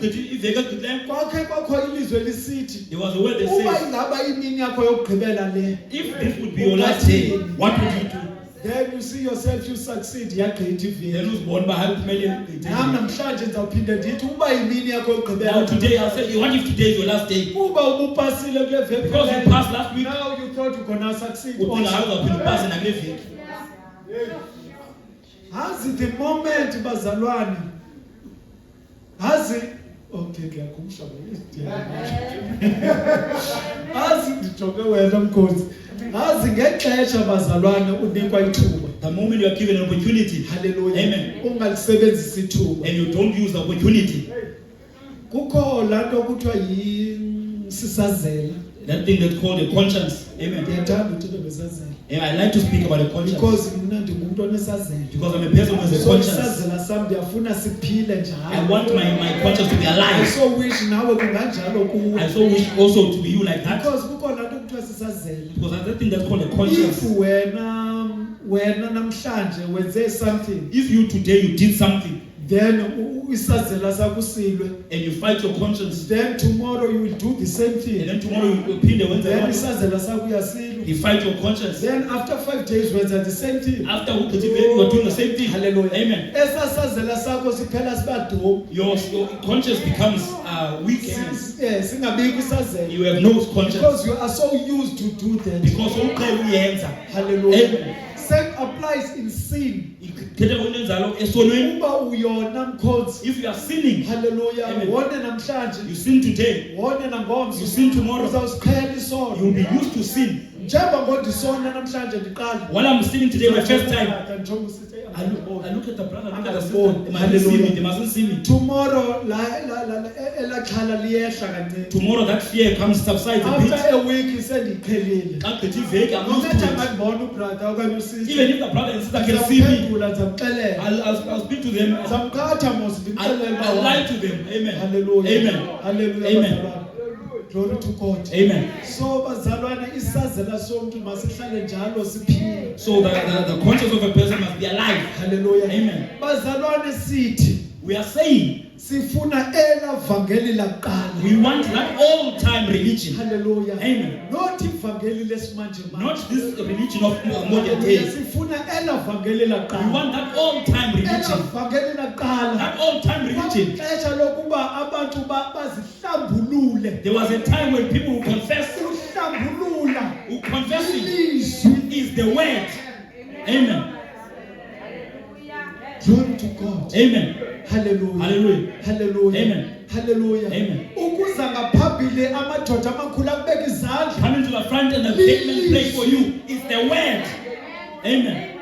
kwakhe kwakho ilizwe lisithi there was a word that uba says, ingaba imini yakho yokugqibela le, if this would be your last day, what would you do? then you see yourself you succeed yagqitha Then iveki. who's born by how Nam namhlanje ndizawuphinda ndithi uba imini yakho Now yokugqibela today I'll say, what if today is your last day? uba ubupasile kule veki Because you phela, passed last week. now you thought you're gonna succeed Udinga also. uzawuphinda upase nakule veki. Hazi the moment bazalwane, hazi okay ngiyakhumsha hazi ndijoke wena mkhosi, hazi ngexesha bazalwane unikwa ithuba. The moment you are given an opportunity, Hallelujah. Amen, Ungalisebenzisa ithuba. and you don't use the opportunity, Kukho lanto kuthiwa yisisazela. that thing that's called a conscience. Amen. Ndiyathanda uthetha ngesazela And I like to speak about a conscience because mna ndingumuntu onesazela. because I'm a person who has a So conscience. isazela sam ndiyafuna siphile I njalo. want my conscience to be I alive. so wish nawe kunganjalo kuwe. I so wish also to be you like that, Because kukho lanto kuthiwa sisazela. because that's the thing that's called a If conscience. wena namhlanje wenze something, If you today you did something then isazela sakho silwe, and you fight your conscience, then tomorrow you will do the same and thing. then tomorrow you pin the Then Wednesday, isazela sakho uyasilwa. you fight your conscience. Then after 5 days wenza the same thing. After you are doing the same thing. Hallelujah. Amen. Esasazela sakho siphela sibadom. Your conscience becomes weak. Amen. Singabikho isazela. You have no conscience Because you are so used to do that. because uqhele uyenza. Hallelujah. Amen. Same applies in sin. Khetha kunenzalo esonweni. Uba uyona mkhosi. If you are sinning, Hallelujah. Amen. Wone namhlanje. you sin today, Wone nangomso. you sin tomorrow, Uzawusiqhela isono. you'll be used to sin. Njengoba ngodisona namhlanje ndiqala. While I'm sinning today, my first time, Njengoba usithi, I look at the brother, look at the Oh, sister. They mustn't see me. hallelujah. They mustn't see me. Tomorrow elakhala liyehla kancane. Tomorrow that fear comes subsides a bit. After a week sendiqhelile. Xa gqitha iveki, I'm used Nokuthi to it. ngandibona ubrother okanye usister. Even if the brother and sister can see me, Ndizamuphendula ndizamxelela. I'll speak to them. Ndizamqatha mos ndimxelele uba I'll lie wa- to them. Amen. Hallelujah. Amen. Hallelujah. Amen. bazalwane. Glory to God. Amen. So bazalwane isazela somntu masihlale njalo siphile. So the conscience of a person must be alive. Hallelujah. Amen. Bazalwane sithi We are saying sifuna elavangeli laqala. we want that all-time religion. Hallelujah. Amen. Not ivangeli lesimanje manje. Not this religion of modern Hallelujah. days. Sifuna elavangeli We laqala. want that all-time religion. Elavangeli laqala. That all-time religion. Ixesha lokuba abantu bazihlambulule. There was a time when people who confess, Uhlambulula who confessing ilizwi. is the word. Amen. Glory to God. Amen. Hallelujah. Hallelujah. Hallelujah. Amen. Hallelujah. Amen. Ukuza ngaphambili amadoda amakhulu akubeka izandla. Coming to the front and the statement play for you is the word. Amen.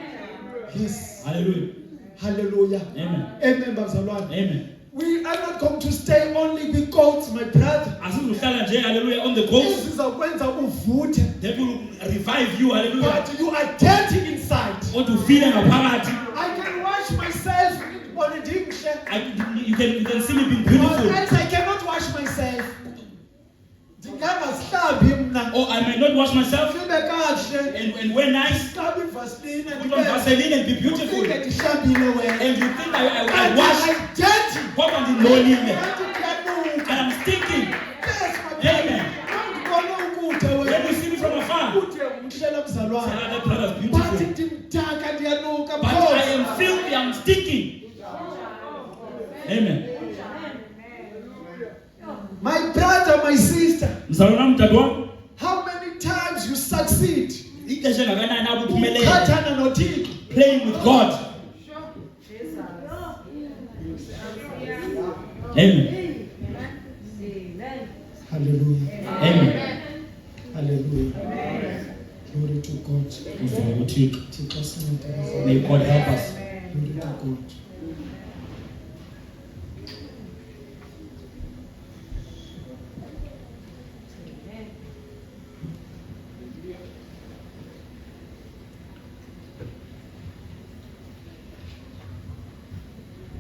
Yes. Hallelujah. Hallelujah. Amen. Amen bazalwane. Amen. We are not going to stay only with goats, my brother. Asizuhlala nje, hallelujah, on the coast. This is a uvuthe. That will revive you, hallelujah. But you are dirty inside. Or to feel ngaphakathi. I can wash myself on a dimhle. You can see me being Or beautiful. else I cannot wash myself. Ndingangazihlambi mna. Or I may not wash myself Ndibe kahle. and wear nice. Hlabi ivaseline. Put on Vaseline and be beautiful. Ufike ndihlambile wena. And you think I But wash. I'm dirty. Kodwa ndingcolile. Kanti ndiyanuka. And I'm stinking. Yes, my Amen. brother. Ngibone ukuthe When wena. you see me from afar, Ukuthe umhlela mzalwane. say, that brother's But beautiful. ndimdaka ndiyanuka. But I am filthy, I'm stinking. Amen. My brother, my sister, Mzalwana mdadu wami, how many times you succeed? ixesha ngakanani akuphumelela Ukhathana noThixo. playing with God. Amen. Hallelujah. Amen. Hallelujah. Glory to God. Uthixo. Thixo sincede. May God help us. Glory to God.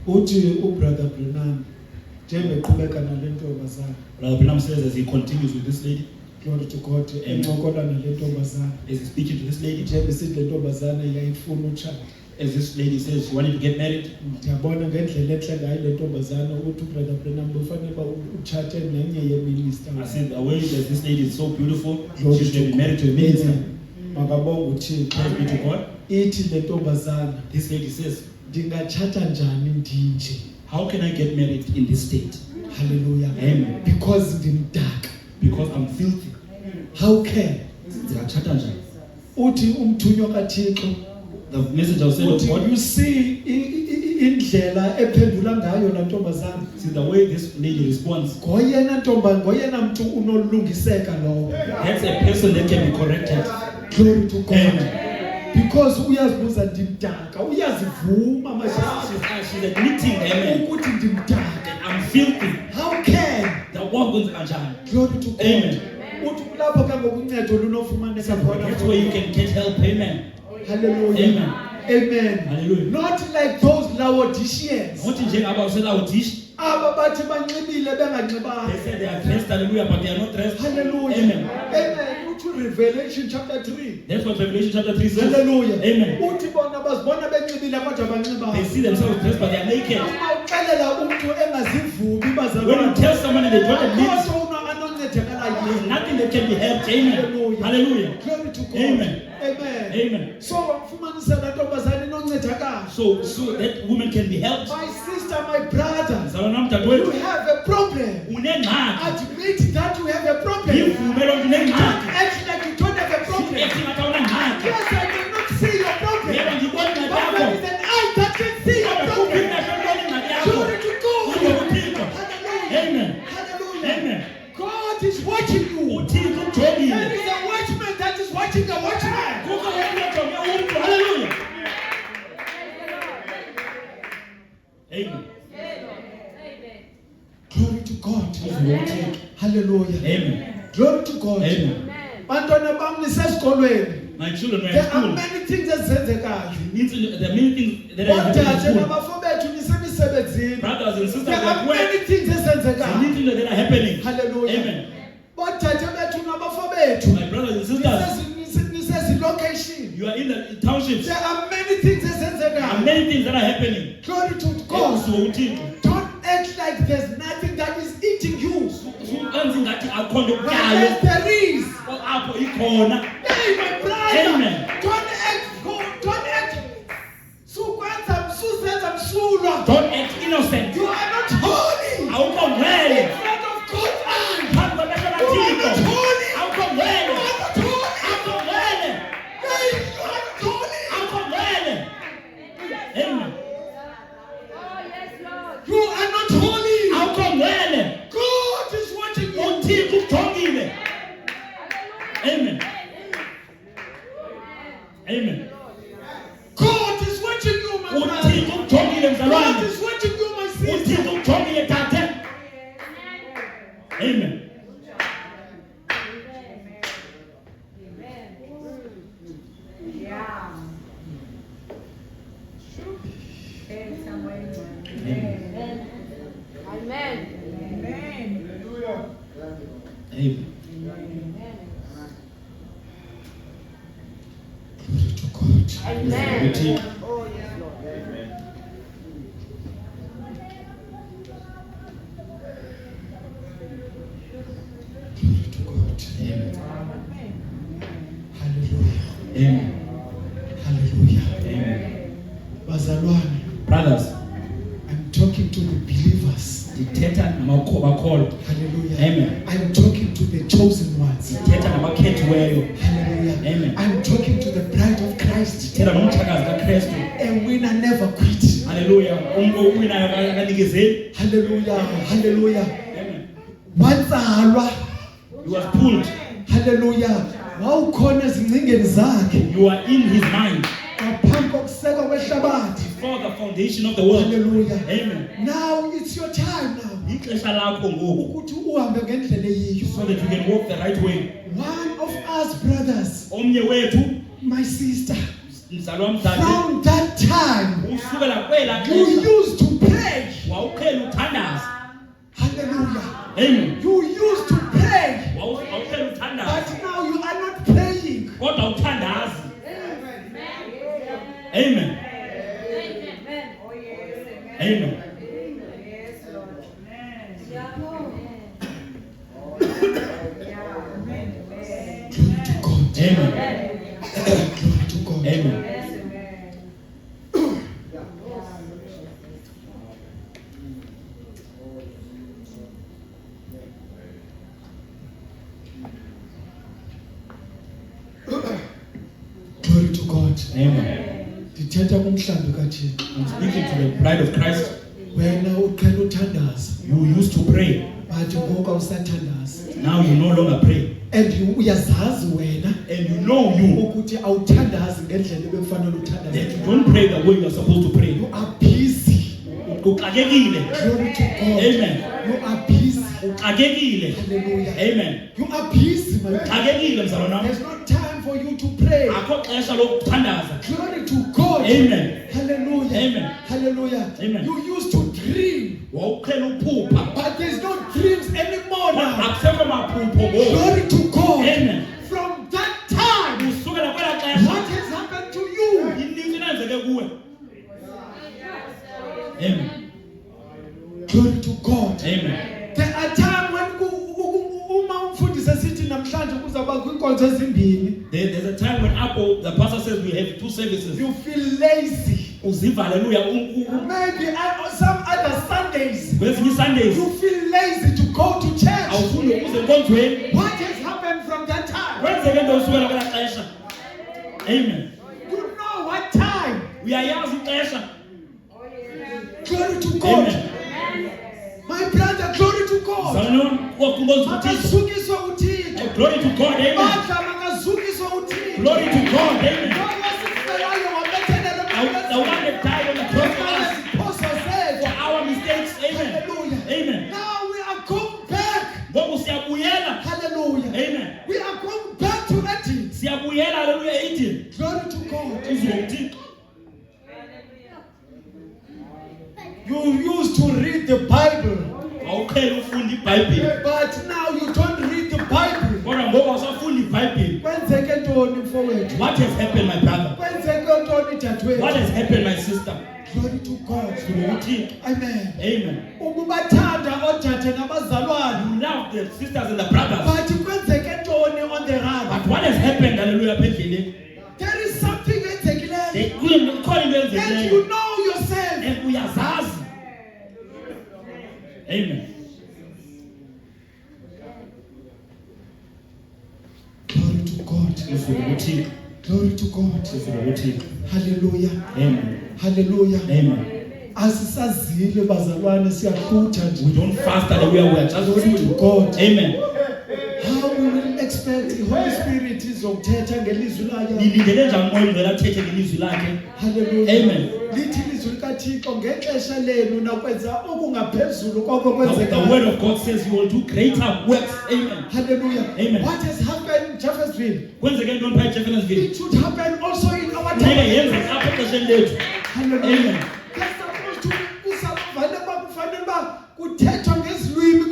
Uthi ubrother Brennan njengeqhubeka nale ntombazana. Brother Branham says as he continues with this lady, Glory to God. Amen. Encokola nale ntombazana. As he's speaking to this lady, Njengoba isithi le ntombazana yayifuna utshata. as this lady says she wanted to get married, Ndiyabona ngendlela enhle ngayo le ntombazana ukuthi uBrother Branham ufanele uba utshate nenye yeminister. I said the way that this lady is so beautiful, Glory she should be married to a minister. Makabonga uThixo. Praise be to God. Ithi le ntombazana This lady says, ndingatshata njani ndinje. how can I get married in this state? Hallelujah. Amen. Because ndimdaka. Because I'm filthy. How can? Ndiyatshata njani? Uthi umthunywa kaThixo. The messenger said of God, You see indlela ephendula ngayo la ntombazana. see the way this lady responds, Ngoyena mntu unolungiseka lo. that's a person that can be corrected. Glory to God. Amen. Because uyazibuza ndimdaka, uyazivuma manje. She's admitting, amen, Ukuthi ndimdaka. I'm filthy. How can? The work goes kanjani. Glory to God. Amen. Uthi lapho ke ngokuncedo lunofumaneka khona. That's where you can get help. Amen. Hallelujah. Amen. Amen. Hallelujah. Not like those Laodiceans. Not njengaba uselawudish. Aba bathi banxibile benganxibanga. They say they are dressed, hallelujah, but they are not dressed. Hallelujah. Amen. Amen. Uthi Revelation chapter 3. That's what Revelation chapter 3 says. Hallelujah. Amen. Uthi bona bazibona benxibile kodwa They banxibanga. see themselves dressed, but they are naked. Uma uxelela umuntu engazivumi When you bazalwane. tell someone and they don't admit, Kodwa anoncedakala there's yini. nothing that can be helped. Amen. Hallelujah. Glory to God. Amen. Amen. Amen. So wafumanisa la ntombazana inoncedakala. So that woman can be helped. My sister, my brother, Salona you mntakwethu, have a problem. unengxaki. Admit that you have a problem. Ivumela ukuthi Don't unengxaki. act like you don't have a problem. Ethi ngathi awunangxaki. Yes, I cannot see your problem. Yebo ngibona ingxaki But there yakho. is an eye that can see your Kodwa problem. kuphinde sibone ingxaki yakho. Glory to God. UNguThixo. Hallelujah. Amen. Hallelujah. Amen. God is watching you. uThixo There ujongile. is a watchman that is watching a watchman. Kukho umuntu ojonge umntu. Hallelujah. Amen. Glory to God. Hallelujah. Amen. Glory to God. Amen. Bantwana bam nisesikolweni. My children were There at are school. many things ezenzekayo. There are many things that are happening Odade in school. nabafowethu nisemisebenzini. Brothers and sisters There are at work, many things there are ezenzekayo. many things that are happening. Hallelujah. Amen. Bodade bethu nabafowethu My brothers and sisters, nisezilocation. you are in the townships. There are many things There are ezenzekayo. many things that are happening. Glory to God. Enkosi uThixo. Don't act like there's nothing that is eating you. Sukenza ngathi akho nto But okutyayo. yes, there is. Apho ikhona. Hey, my brother. Amen. Don't act. Sukwenza msusenza msulwa. Don't act innocent. You are not holy. Awukho ngcwele. In front of God's eye. Phambi kwamehlo You are not kaThixo. holy. Awukho You ngcwele. are not holy. Awukho ngcwele. Hey, you are not holy. Awukho ngcwele. Amen. You are not holy. Awukho ngcwele. God is watching you. uThixo ujongile. Amen. Amen. God is watching you, my brother. uThixo ujongile God mzalwane. is watching you, my sister. uThixo ujongile tate. Amen. Amen. Glory to God. uThixo. Glory to God. Amen. Hallelujah. Amen. Hallelujah. Amen. Bazalwane, Brothers, I'm talking to the believers. ndithetha namakholwa. Hallelujah. Amen. I'm talking to the chosen ones. Ndithetha nabakhethiweyo. Hallelujah. Amen. I'm talking to the bride of Christ. Ndithetha nomtshakazi kaKristu. A winner never quit. Hallelujah. Umntu owinayo akanikezeli. Hallelujah. Hallelujah. Amen. Watsalwa. He was pulled. Hallelujah. Wawukhona ezingcingeni zakhe. You are in his mind Ngaphambi kokusekwa kwehlabathi. before the foundation of the world. Hallelujah. Amen. Now it's your time now. Ixesha lakho ngoku Ukuthi uhambe ngendlela eyiyo. so that you can walk the right way. One of us brothers, Omnye wethu, my sister, mzalwa mdade, from that time usukela kwela you xesha used to pray. wawuqhela uthandaza. Hallelujah. Amen. You used to pray. Wawuqhela uthandaza. Amen. Glory to God. Amen. Glory to God. Amen. Ndithetha kumhlambi kaThixo. I'm speaking to the bride of Christ. Wena uqhela uthandaza. You used to pray. Bathi ngoku awusathandazi. Now you no longer pray. And uyazazi wena And you know you ukuthi awuthandazi ngendlela ebekufanele uthandaze. that you don't pray the way you are supposed to pray. You are busy. Uxakekile. Glory to God. Amen. You are busy. Uxakekile. Hallelujah. Amen. You are busy, my friend. Uxakekile mzalwana. There's no time for you to pray. Akho xesha lokuthandaza. Glory to God. Amen. Hallelujah. Amen. Hallelujah. Amen. You used to dream, Wawuqhela ukuphupha. but there's no dreams anymore now. Akusekho maphupho ngoku. Glory to God. Amen. From that time, Kusukela kwela xesha. what has happened to you? Inintsi nenzeke kuwe. Amen. Glory to God. Amen. There are times when uma umfundisi esithi namhlanje kuzaba kwinkonzo ezimbini, There's a time when the pastor says we have 2 services. you feel lazy. Uziva hallelujah. Maybe on some other Sundays, Kwezinye Sundays you feel lazy to go to church. awufuni ukuze enkonzweni. What has happened from that time? Kwenzeke nto usukela kwela xesha. Amen. You know what time? Uyayazi ixesha. Glory to God. Amen. My brother, glory to God. Zalwana wakungonza uThixo. Makazukiswa uThixo. Glory to God. Amen. Badla makazukiswa uThixo. Glory to God. Amen. Ngoba sifelayo wabethelela The one that died on the cross for us, Apostle said, for our mistakes. Amen. hallelujah. Amen. Now we are going back. Ngoku siyabuyela. Hallelujah. Amen. We are going back to it. Siyabuyela hallelujah 18. Glory to God. Uzwe uThixo. You used to read the Bible, Awuqhela ufunda iBhayibheli. but now you don't read the Bible. Kodwa ngoku awusafundi iBhayibheli. Kwenzeke ntoni mfowethu? What has happened, my brother? Kwenzeke ntoni dadewethu? What has happened, my sister? Glory to God. Uzwe uThixo. Amen. Amen. Ukubathanda odade nabazalwane. You love the sisters and the brothers. But kwenzeke ntoni on the But run? what has happened, hallelujah, apha endleleni? There is something enzekileyo. Ikhona into And eyenzekileyo. you know yourself. And uyazazi. Amen. Glory to God. Uzwe uThixo. Glory to God. Uzwe uThixo. Hallelujah. Amen. Hallelujah. Amen. Asisazile bazalwane siyahlutha We nje. don't fast that we are just Glory to food. God. Amen. How we will expect the Holy Spirit izokuthetha ngelizwi layo. Nilindele njani moya ngcwele athethe ngelizwi lakhe? Hallelujah. Amen. Lithi ilizwi likaThixo ngexesha lenu nakwenza okungaphezulu koko The kwenzekayo. word of God says you will do greater works. Amen. Hallelujah. Amen. What has happened in Jeffersonville? Kwenzeke ntoni phaa eJeffersonville? It should happen also in our Funeka time. yenzeke apha exesheni lethu. Hallelujah. Amen. There's supposed to be kufanele uba kuthethwa ngezilwimi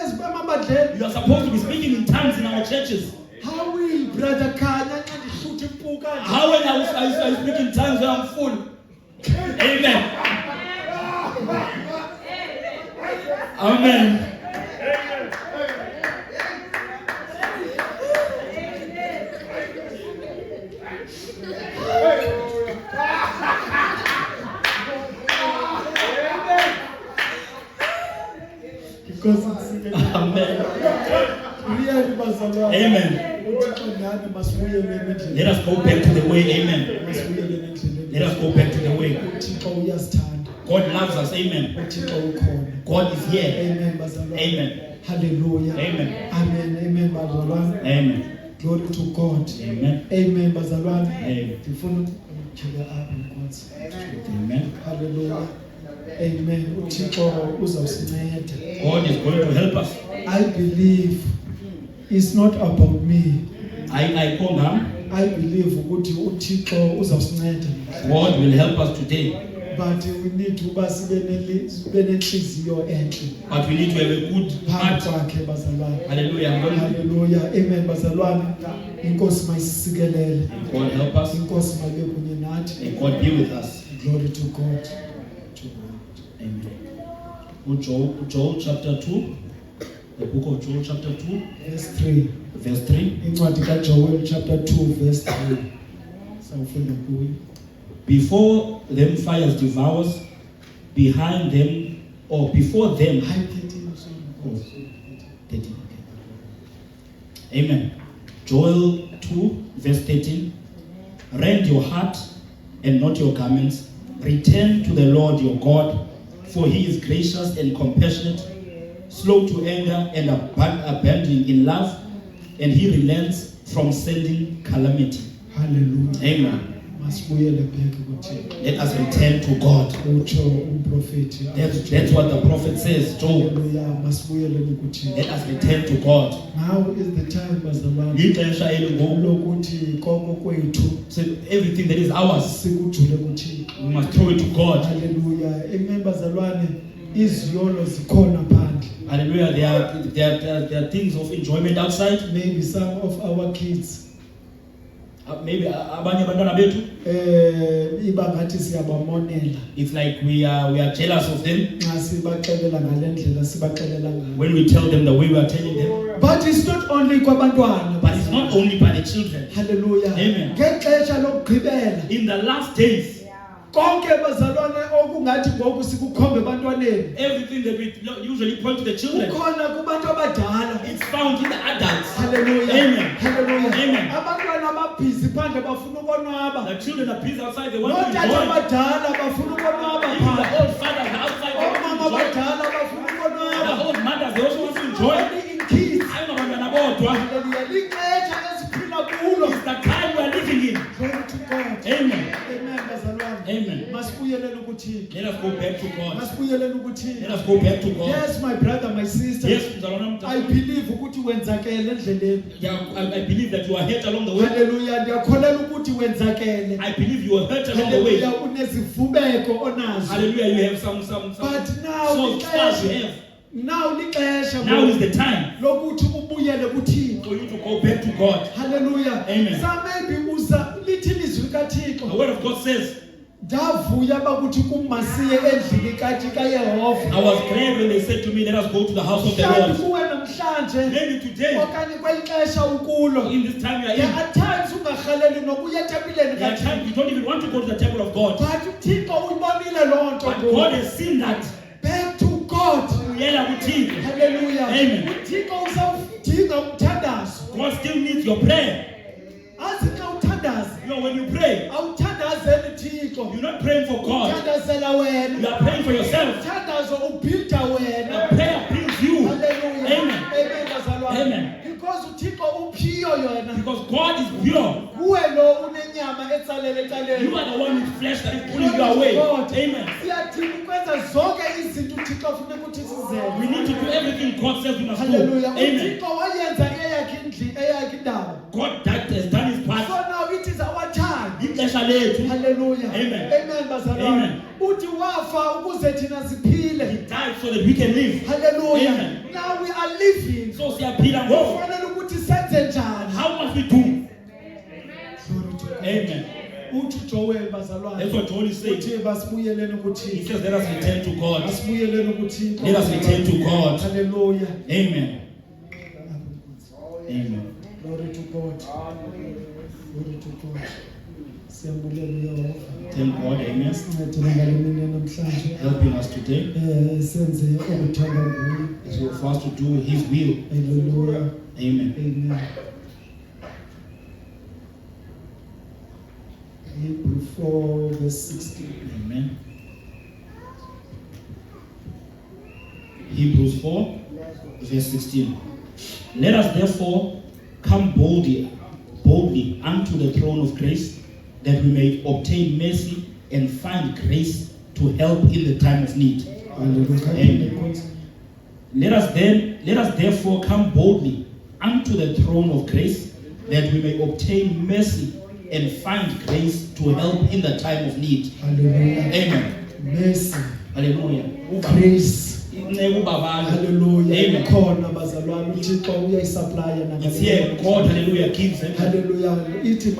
ezibamabadleni. You are supposed to be speaking in tongues in our churches. How will brother Khanya xa ndihlutha impuka nje? How when I speak in tongues when I'm full? Amen. Amen. Because it's Amen. really bazalwane. Amen. uThixo ngani masibuyele Let endleleni. us go back to the way. Amen. Masibuyele endleleni. Let us go back to the way. uThixo uyasithanda. God loves us. Amen. uThixo ukhona. God is here. Amen bazalwane. Amen. Hallelujah. Amen. Amen. Amen bazalwane. Amen. Glory to God. Amen. Amen bazalwane. Amen. Ndifuna ukujika apha Nkosi. Amen. Hallelujah. Amen. uThixo uzawusinceda. God is going to help us. I believe it's not about me. I call them. I believe ukuthi uThixo uzawusinceda. God will help us today. But we need to sibe nenhliziyo enhle But we need to have a good phambi heart. kwakhe bazalwane. Hallelujah. Hallelujah. Amen bazalwane. Inkosi mayisikelele. And God help us. Inkosi mabe kunye nathi. And God be with us. Glory to God. Amen. Joel chapter 2. The book of Joel chapter 2, verse 3. verse 3. Incwadi kaJoel chapter 2 verse 3. Sawufunda kuyo. Before them fires devours, behind them, or before them, Hi 13 sorry. Oh, 13, okay. Amen. Joel 2, verse 13. Rend your heart and not your garments. Return to the Lord your God, for he is gracious and compassionate, slow to anger and abounding in love, and he relents from sending calamity. Hallelujah. Amen. Masibuyele back kuThixo. Let us return to God. Utsho umprofeti. That's what the prophet says. Job, Hallelujah. Masibuyele kuThixo. let us return to God. Now is the time bazalwane. Ixesha elingoku, Lokuthi konke kwethu so everything that is ours, sikujule kuThixo. we must throw it to God. Hallelujah. Amen bazalwane. Iziyolo zikhona phandle. Hallelujah. There are things of enjoyment outside. Maybe some of our kids Maybe abanye abantwana bethu, iba ngathi siyabamonela it's like we are jealous of them nxa sibaxelela ngalendlela sibaxelela ngayo. when we tell them the way we are telling them. But it's not only kwabantwana. But it's not only by the children. Hallelujah. Amen. Ngexesha lokugqibela In the last days, konke bazalwane okungathi ngoku sikukhombe ebantwaneni everything that we usually point to the children, kukhona kubantu abadala. it's found in the adults. Hallelujah. Amen. Hallelujah. Amen. Abantwana ababhizi phandle bafuna ukonwaba. The children are busy outside, they want to Notata enjoy. abadala bafuna ukonwaba Even the phandle. old fathers are outside, they want Omama to enjoy. abadala bafuna The ukonwaba. old mothers, they also want to enjoy. Only in kids. Ayinabantwana bodwa. Hallelujah. Lixesha esiphila kulo. It's the time we are living in. Glory to God. Amen. Amen bazalwane. Amen. Masibuyelele kuThixo. Let us go back to God. Masibuyelele Let kuThixo. us go back to God. Yes my brother, my sister. Yes, mzalwana I mntu. believe ukuthi wenzakele endleleni. Yeah, I believe that you are hurt along the way. Hallelujah. Ndiyakholelwa ukuthi wenzakele. I believe you are hurt along the way. Hallelujah. Unezivubeko onazo. Hallelujah, you have some But now so scars you lixesha. have. Now lixesha. Now is the time lokuthi ubuyele kuThixo. for you to go back to God. Hallelujah. Amen. Some maybe uza lithi ilizwi The kaThixo. word of God says, Ndavuya bakuthi kumasiye endlini kaYehova. I was glad when they said to me, let us go to the house of the Mhlawumbe Lord. kuwe namhlanje Maybe today, okanye kwelixesha ukulo. in this time you are There in, are times ungarhaleli nokuya etempileni there are kaThixo. times you don't even want to go to the temple of God. But uThixo uyibonile loo nto. But God has seen that. Back to God. Uyela kuThixo. Hallelujah. Amen. uThixo usawudinga umthandazo. God still needs your prayer. Azi xa uthandaza You know, when you pray, awuthandazeli Thixo. you're not praying for God. Uthandazela wena. You are praying for yourself. Umthandazo ubuilda wena. The prayer brings you. Hallelujah. Amen. Amen bazalwane. Amen. Because uThixo uphiyo yena. Because God is pure. Kuwe lo unenyama etsalele ecaleni. You are the one with flesh that is pulling you away. Amen. Siyadinga ukwenza zonke izinto uThixo afuna ukuthi sizenze. We need to do everything God says we must do. Hallelujah. Amen. uThixo wayenza eyakhe indawo. God that has done his So part. now it is our time. Ixesha lethu. Hallelujah. Amen. Amen bazalwane. Amen. Uthi wafa ukuze thina siphile. He died so that we can live. Hallelujah. Amen. Now we are living. So siyaphila ngoku. Kufanele ukuthi senze njani? How must we do? Glory to God. Amen. Uthi uJoel bazalwane. That's what Joel is saying. Uthi basibuyeleni He kuThixo. says, let us return to God. Basibuyeleni kuThixo. Let us return to God. Hallelujah. Amen. Amen. Glory to God. Glory to God. Siyambulela uYehova. Thank God. Amen. Sincedile ngale mini namhlanje. Helping us today. Senze okuthanda nguye. So for us to do his will. Hallelujah. Amen. Amen. Hebrew 4 verse 16. Amen. Hebrews 4, verse 16. Let us therefore come boldly unto the throne of grace, that we may obtain mercy and find grace to help in the time of need. Amen. Let us therefore come boldly unto the throne of grace, that we may obtain mercy and find grace to help in the time of need. Hallelujah. Amen. Mercy. Hallelujah. Grace. Hallelujah. Hallelujah. Khona bazalwane uThixo uyayisupply It's here. God, hallelujah, gives it. Hallelujah. Ithi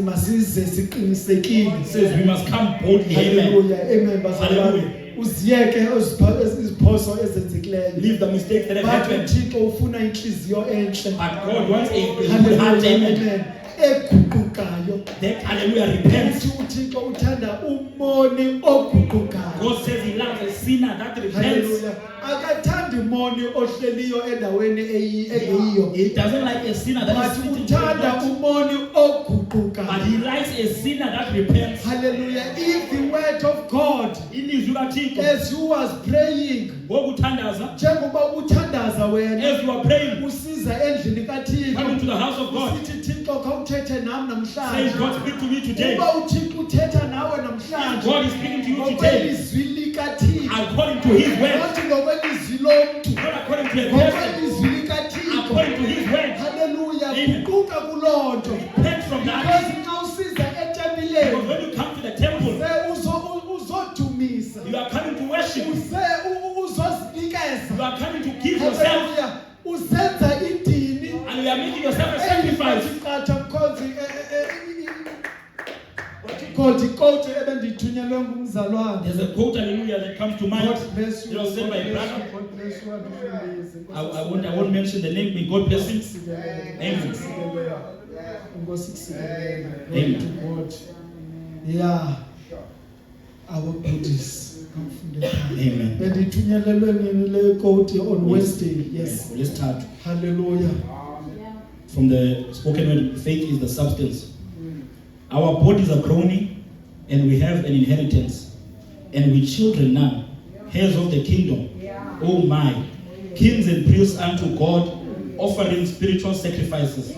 masize siqinisekile. It says we must come boldly. Amen. Hallelujah. Amen bazalwane. Hallelujah. uziyeke iziphoso ezenzekileyo. Leave the mistakes that have But happened. uThixo ufuna inhliziyo enhle. But God wants a good Hallelujah, heart, amen. amen. Eguqukayo. That, hallelujah, repents. Uthi uThixo uthanda umoni oguqukayo. God says he loves a sinner that repents. Hallelujah. Akathandi umoni ohleliyo endaweni eyiyo. He doesn't like a sinner that is But sitting uthanda to umoni but oguqukayo. he likes a sinner that repents. Hallelujah. If the word of God, Ilizwi kaThixo as you was praying, ngokuthandaza, njengoba uthandaza wena, as you are praying, usiza endlini coming kaThixo, to the house of God, usithi Thixo khawuthethe nami saying, namhlanje. God, speak to me today. Uba uThixo uthetha nawe If namhlanje, God is speaking to you today, ngokwelizwi likaThixo, according to his word, not ngokwelizwi lomntu, not according to a person, ngokwelizwi likaThixo. according to his word, Hallelujah. Amen. Guquka kuloo nto. repent from that. Because nxa usiza Because etempileni, when you come to the temple, uzodumisa, you are coming to worship. uzozinikeza. You are coming to give yourself, Hallelujah. Uzenza idini. and you are making yourself a sacrifice. Called the quote ebendithunyelwe ngumzalwane. There's a quote, hallelujah, that comes to mind. God bless you. It was said by a brother. God bless you. I won't mention the name. May God bless him. Amen. Amen. To God. Yeah. Our bodies. Amen. Bendithunyelelwe nini le quote on Wednesday. Yes. Let's start. Hallelujah. From the spoken word, faith is the substance. Our bodies are groaning, and we have an inheritance. And we children now, heirs of the kingdom. Oh my, kings and priests unto God, offering spiritual sacrifices.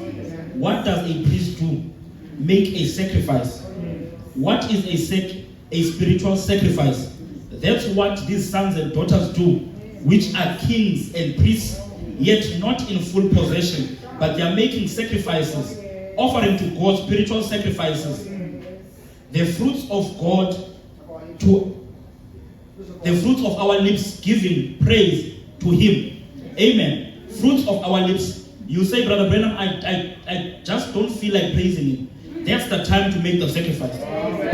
What does a priest do? Make a sacrifice. What is a spiritual sacrifice? That's what these sons and daughters do, which are kings and priests, yet not in full possession, but they are making sacrifices, offering to God spiritual sacrifices. The fruits of God the fruits of our lips giving praise to him. Amen. Fruits of our lips. You say, Brother Branham, I just don't feel like praising him. That's the time to make the sacrifice.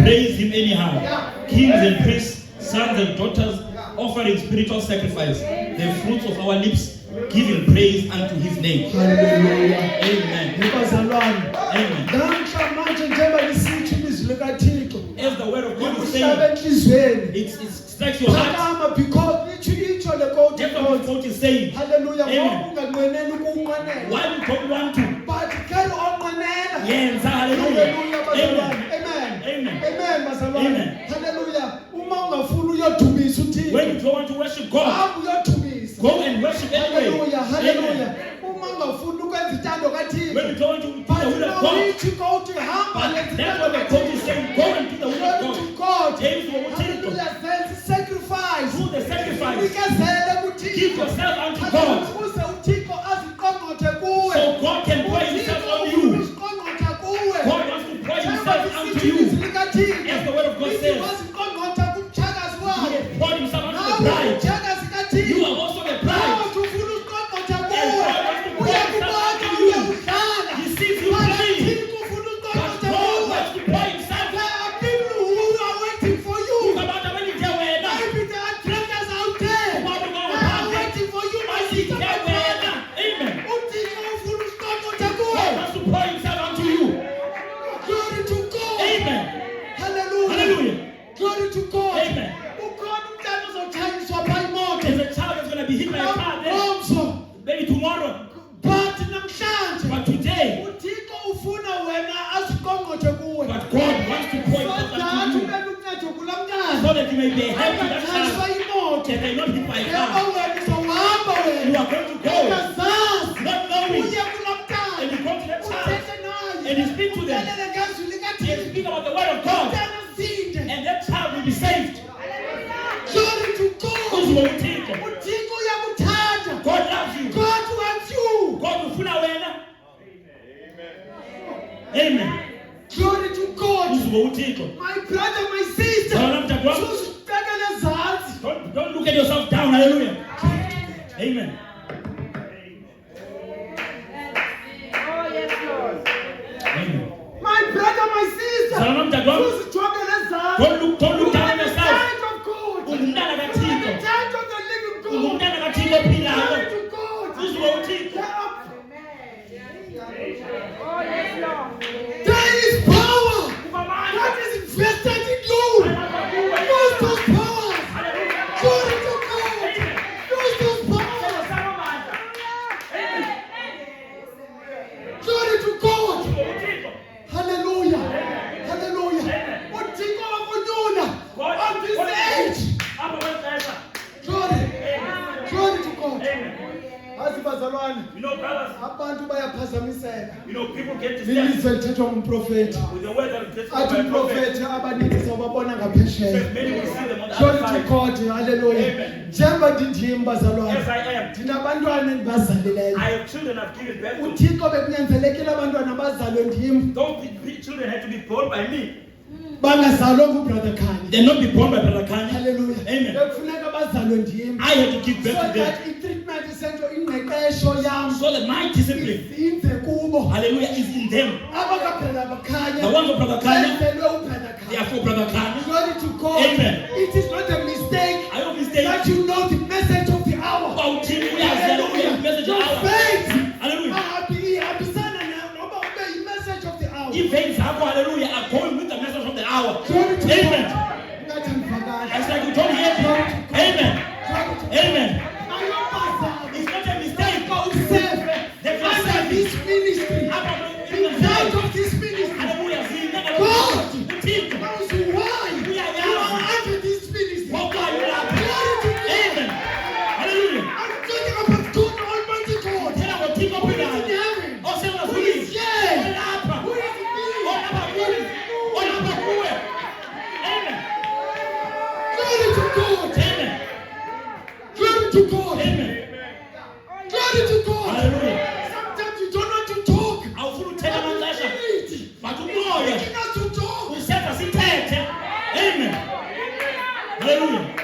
Praise him anyhow. Kings and priests, sons and daughters, offering spiritual sacrifice. The fruits of our lips giving praise unto his name. Hallelujah. Amen. Bazalwane. Amen. Namhla manje njengoba lisithi ilizwi likaThixo, As the word of God is kuhlaba saying, enhlizweni. it strikes your heart. Phakama because itsho le quote. That's what the quote is saying. Hallelujah. Amen. Ngoba unganqweneli ukuwunqwenela. Why you don't want to? But carry on nqwenela. Yes, hallelujah. Hallelujah, bazalwane. Amen. Amen. Amen. Amen, bazalwane. Amen. Hallelujah. Uma ungafuna uyodumisa uThixo, When you don't want to worship God, hamba uyodumisa. go and worship anyway. Hallelujah. Amen. Hallelujah. Uma ungafuna ukwenza intando kaThixo, When you don't want to do the but will of now God, ithi quote hamba but yenza that's intando what the quote is kaThixo. saying. Go and do the will of Glory to God. God. James will tell you. Hallelujah. There's sacrifice. Do the sacrifice. Unikezele kuThixo. Give yourself unto Hallelujah. God, Ukuze uThixo aziqongqothe kuwe. so God can pour himself on you. Uziqongqotha kuwe. God wants to pour himself Njengoba unto lisithi you. ilizwi likaThixo, As the word of God lithi says, waziqongqotha kumtshakazi He wakhe. has poured himself unto the Nawe bride. umtshakazi kaThixo. You are also the bride. Nawe ufuna ukuqongqotha And kuwe. God wants to pour himself Uyakubona, unto you. uyawudlala. He sees you But playing. uThixo ufuna But ukuqongqotha God kuwe. wants to pour himself. There are people who are waiting for you. Ukabata wenite wena. Maybe there are traitors out there. Ubaba They ungawuhambi. are waiting for you, my sister, my Wenite wena. brother. Amen. uThixo ufuna ukuqongqotha God kuwe. wants to pour himself unto you. Glory to God. Amen. Hallelujah. Hallelujah. Glory to God. Amen. Ukhona umntana ozotshayiswa phaa imoto. There's a child that's going to be hit by a car there. Ngomso. Maybe tomorrow. But namhlanje But today, uThixo ufuna wena aziqongqothe kuwe. but God wants to pour So himself that unto you. ube luncedo kulaa mntana. So that you may be a help to that Angatshayiswa child. imoto. That they not hit by a Yebo car. wena uzohamba You wena. are going to go. Ungazazi. Not knowing. Uye kulaa mntana. And you go to that child. Uthethe naye. And you speak to them. Uxelele ngezwi And likaThixo. speak about the word of God. Umntana asinde. And that child will be saved. Glory to God. Uzwe uThixo. uThixo uyakuthanda. God loves you. God wants you. God ufuna wena. Amen. Glory to God. Uzwe uThixo. My brother, my sister. Baba mntakwami. Susibekele ezantsi. Don't look at yourself down. Hallelujah. Amen. Amen. My brother, my sister. Baba mntakwami. Susijongele ezantsi. Don't look down on You are the yourself. child of God. Ungumntana bazalwane, You know, brothers, abantu bayaphazamiseka. you know, people get distracted Lilizwe lithethwa ngumprofeti. with the word that is just Athi by a prophet. umprofeti abaningi sawubabona Says ngaphesheya. many will see them on the Glory other to side. God, hallelujah. Amen. Njengoba ndindim bazalwane, Yes, I am. ndinabantwana endibazaleleyo. I have children I've given birth to. uThixo bekunyanzelekile abantwana bazalwe ndim, Children had to be born by me. bangazalwa ngubrother Khanya. They're not be born by Brother Kanye. Hallelujah. Amen. Bekufuneka bazalwe ndim. I had to give So birth to them. that i-treatment isentsho ingqeqesho yam So that my discipline, izinze kubo. hallelujah, is in them. Abakaphela The bakhanya. ones of Brother Kanye, Benzelwe ubrother they are Khanya. for Brother Kanye. Glory to God. Amen. It is not a mistake I don't mistake. that you know the message of the hour. About him, we are hallelujah, message of Your our faith hallelujah. ihambisana noba ube yi-message of the hour. Events happen, hallelujah, are going with the message of the hour. Glory to Amen. God. Ngathi angifakazi. It's like you don't hear me. Amen. Glory to God. Amen. Ayobazali. It's not a mistake. Useve They can under serve this ministry. Inside of this ministry. Hallelujah. God Uthixo. knows why you are under this ministry. Why you are Glory to God. Amen. Hallelujah. I'm talking about God Almighty God. Tell our team Who up is in here. heaven. Oh, say what Who we is here. Olapa. Who is in me. Olapa kuwe. Olapa kuwe. Amen. Glory to God. Amen. Glory to God. Amen. Glory to God. Hallelujah. Sometimes you don't want to talk. Awufuna uthetha amaxesha. Need. But umoya Making us to talk. usenza sithethe. Amen. Hallelujah.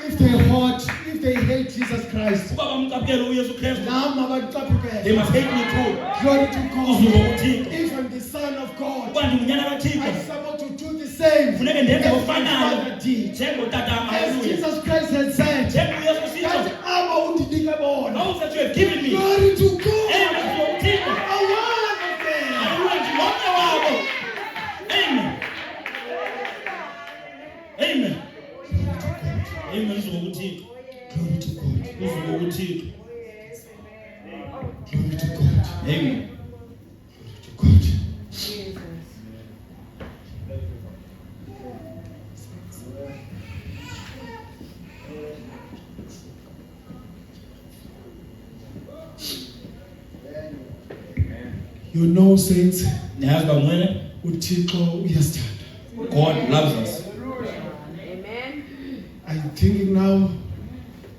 If they hurt, if they hate Jesus Christ, Uba bamcaphukele uYesu Kristu, nam abacaphukele. they must hate me too. Glory to Uzulu God. uThixo. If I'm the son of God, Uba ndingunyana I'm kaThixo. supposed to do the same Funeke ndenze as my ngofanayo. father did. Njengotata wam. As Hallelujah. Jesus Christ had said, NjengoYesu that sitsho. aba undinike bona. Those that you have given me. Glory to God. Amen. uThixo. I want them. Hallelujah. Ndingomnye wabo. Amen. Amen. Amen. Uzulu uThixo. Glory to God. Uzulu uThixo. Glory to God. Amen. Glory to God. You know, saints, Niyazi bangcwele, uThixo uyasithanda. God loves us. Amen. I'm thinking now,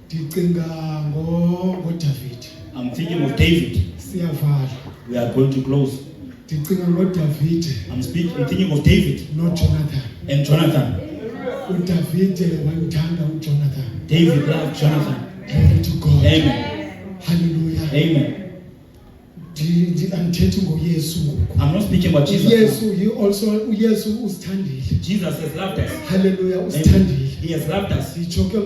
ndicinga ngoDavid. I'm thinking of David. Siyavala. We are going to close. Ndicinga ngoDavid I'm thinking of David noJonathan. and Jonathan. uDavid wayemthanda uJonathan. David loved Jonathan. Glory to God. Amen. Hallelujah. Amen. Andithethi ngoYesu. I'm not speaking about Jesus. uYesu uYesu usithandile. Jesus has loved us. Hallelujah, Amen. usithandile. He has loved us. Nditsho ke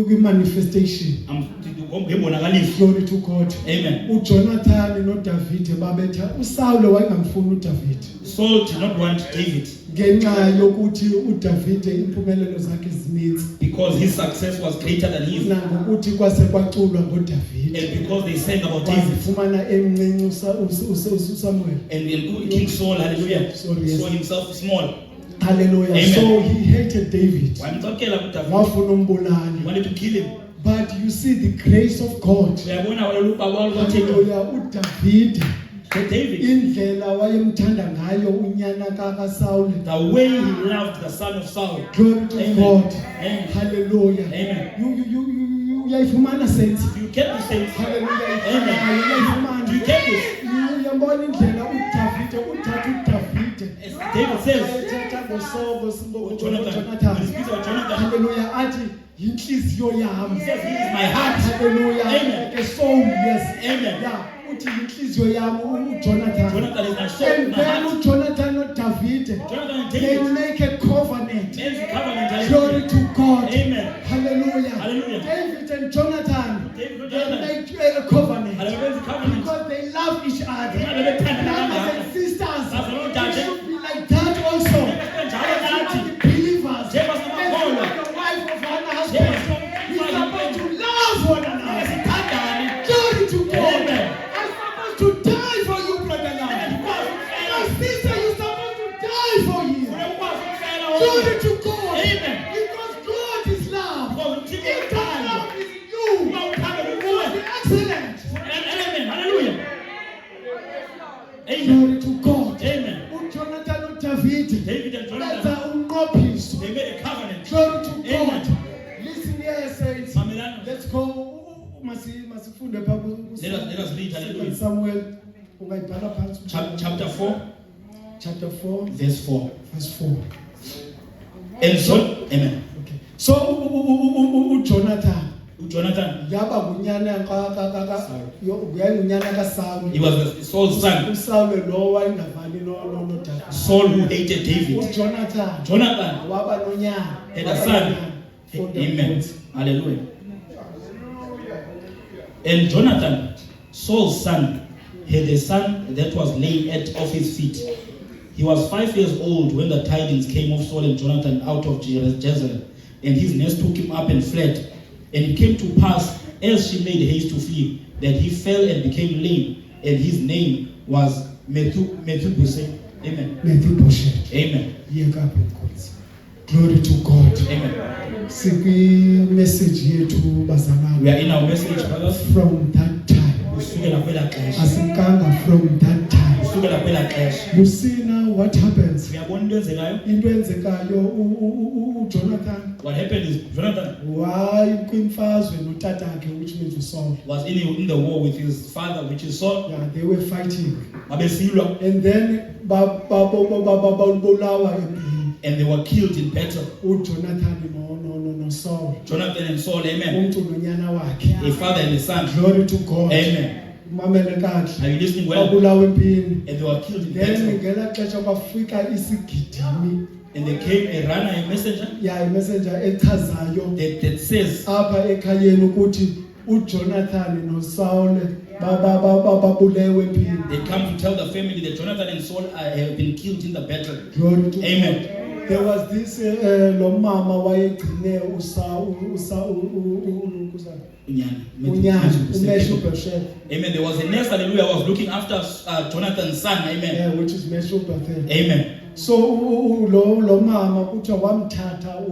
kwi-manifestation. Ngembonakaliso. Glory to God. Amen. uJonathan noDavid babetha uSawule wayengamfuni uDavid. Saul did not want David Ngenxa yokuthi uDavid impumelelo zakhe zininzi. because his success was greater than his, Nangokuthi kwase kwaculwa ngoDavid. and because they sang about David. Wazifumana emncinci uSamuel. And King Saul, hallelujah, Sorry, yes. saw himself small. Hallelujah. Amen. So he hated David. Wamcakela kuDavid. Wafuna He umbulala. wanted to kill him. But you see the grace of God. Uyabona walokuba watheka Hallelujah. uDavid David, indlela wayemthanda ngayo unyana kaSawule. the way he loved the son of Saul. Glory to Amen. God. Amen. Hallelujah. Amen. You uyayifumana sense. You get this thing. Hallelujah. Amen. Uyayifumana. Do you get this? Uyabona indlela uDavid As David says, ayethetha Jonathan, when he speaks about Jonathan, Hallelujah. Athi yinhliziyo yami. he says, "He is my heart." Hallelujah. Amen. Like a soul, yes. Amen. Yeah. Uthi yinhliziyo yami uJonathan. Jonathan is my soul, And my then heart. uJonathan noDavid, Jonathan and they David make a covenant. makes a covenant. Glory to God. Amen. Hallelujah. Hallelujah. David and Jonathan, David and they Jonathan. make a covenant. Hallelujah. Covenant. Because they love each other. Hallelujah. Brothers and sisters, Hallelujah. we should be like that also. Hallelujah. As you are the believers, as you Hallelujah. are the wife of one husband, we are supposed to love one another. Glory to God. Amen. I'm supposed to die for you, brother. My Amen. Glory to God. Amen. uJonathan uDavid David and Jonathan, benza umnqophiso. they made a covenant. Glory to God. Amen. Listen here, saints. Mamelana. Let's go. Masifunde pha Let us read, hallelujah. Samuel ungayibhala phansi. Chapter 4, Chapter 4 verse 4. verse 4. And so, amen. Okay. So uJonathan Jonathan, yaba ngunyana uyayinyana kaSaul. he was Saul's son. uSaul lo wayengavani no David. Saul who hated David. uJonathan Jonathan waba nonyana. had a son. Amen. Hallelujah. And Jonathan, Saul's son, had a son that was laying at off his feet. He was 5 years old when the tidings came of Saul and Jonathan out of Jezreel, and his nurse took him up and fled. And it came to pass, as she made haste to flee, that he fell and became lame, and his name was Mephibosheth. Amen. Mephibosheth. Amen. Yeka phansi. Glory to God. Amen. Sikwi message yethu We bazalwane. are in our message, brothers. From that time. Kusukela kwela xesha. Asikanga from that time. Kusukela kwela xesha. You see now what happens. Uyabona into enzekayo? Into enzekayo uJonathan What happened is Jonathan kwimfazwe notatakhe, which means uSaul. was in the war with his father, which is Saul. Yeah, they were fighting. Babesilwa, And then babulawa empini. and they were killed in battle. uJonathan no Saul. Jonathan and Saul, amen. Umntu nonyana wakhe. A father and a son. Glory to God. Amen. Mamele kahle. Are you listening well? Babulawa empini. And they were killed in Then battle. ngela xesha kwafika isigidimi. And there came a runner, a messenger, Yeah, messenger echazayo that says, apha ekhayeni ukuthi uJonathan noSaul babulewe empini. they come to tell the family that Jonathan and Saul have been killed in the battle. Glory to Amen. God. There was this lo mama wayegcine unyana uMephibosheth. Amen. There was a nurse, hallelujah, was looking after Jonathan's son. Amen. Yeah, which is Mephibosheth. Amen. So lo mama kuthiwa wamthatha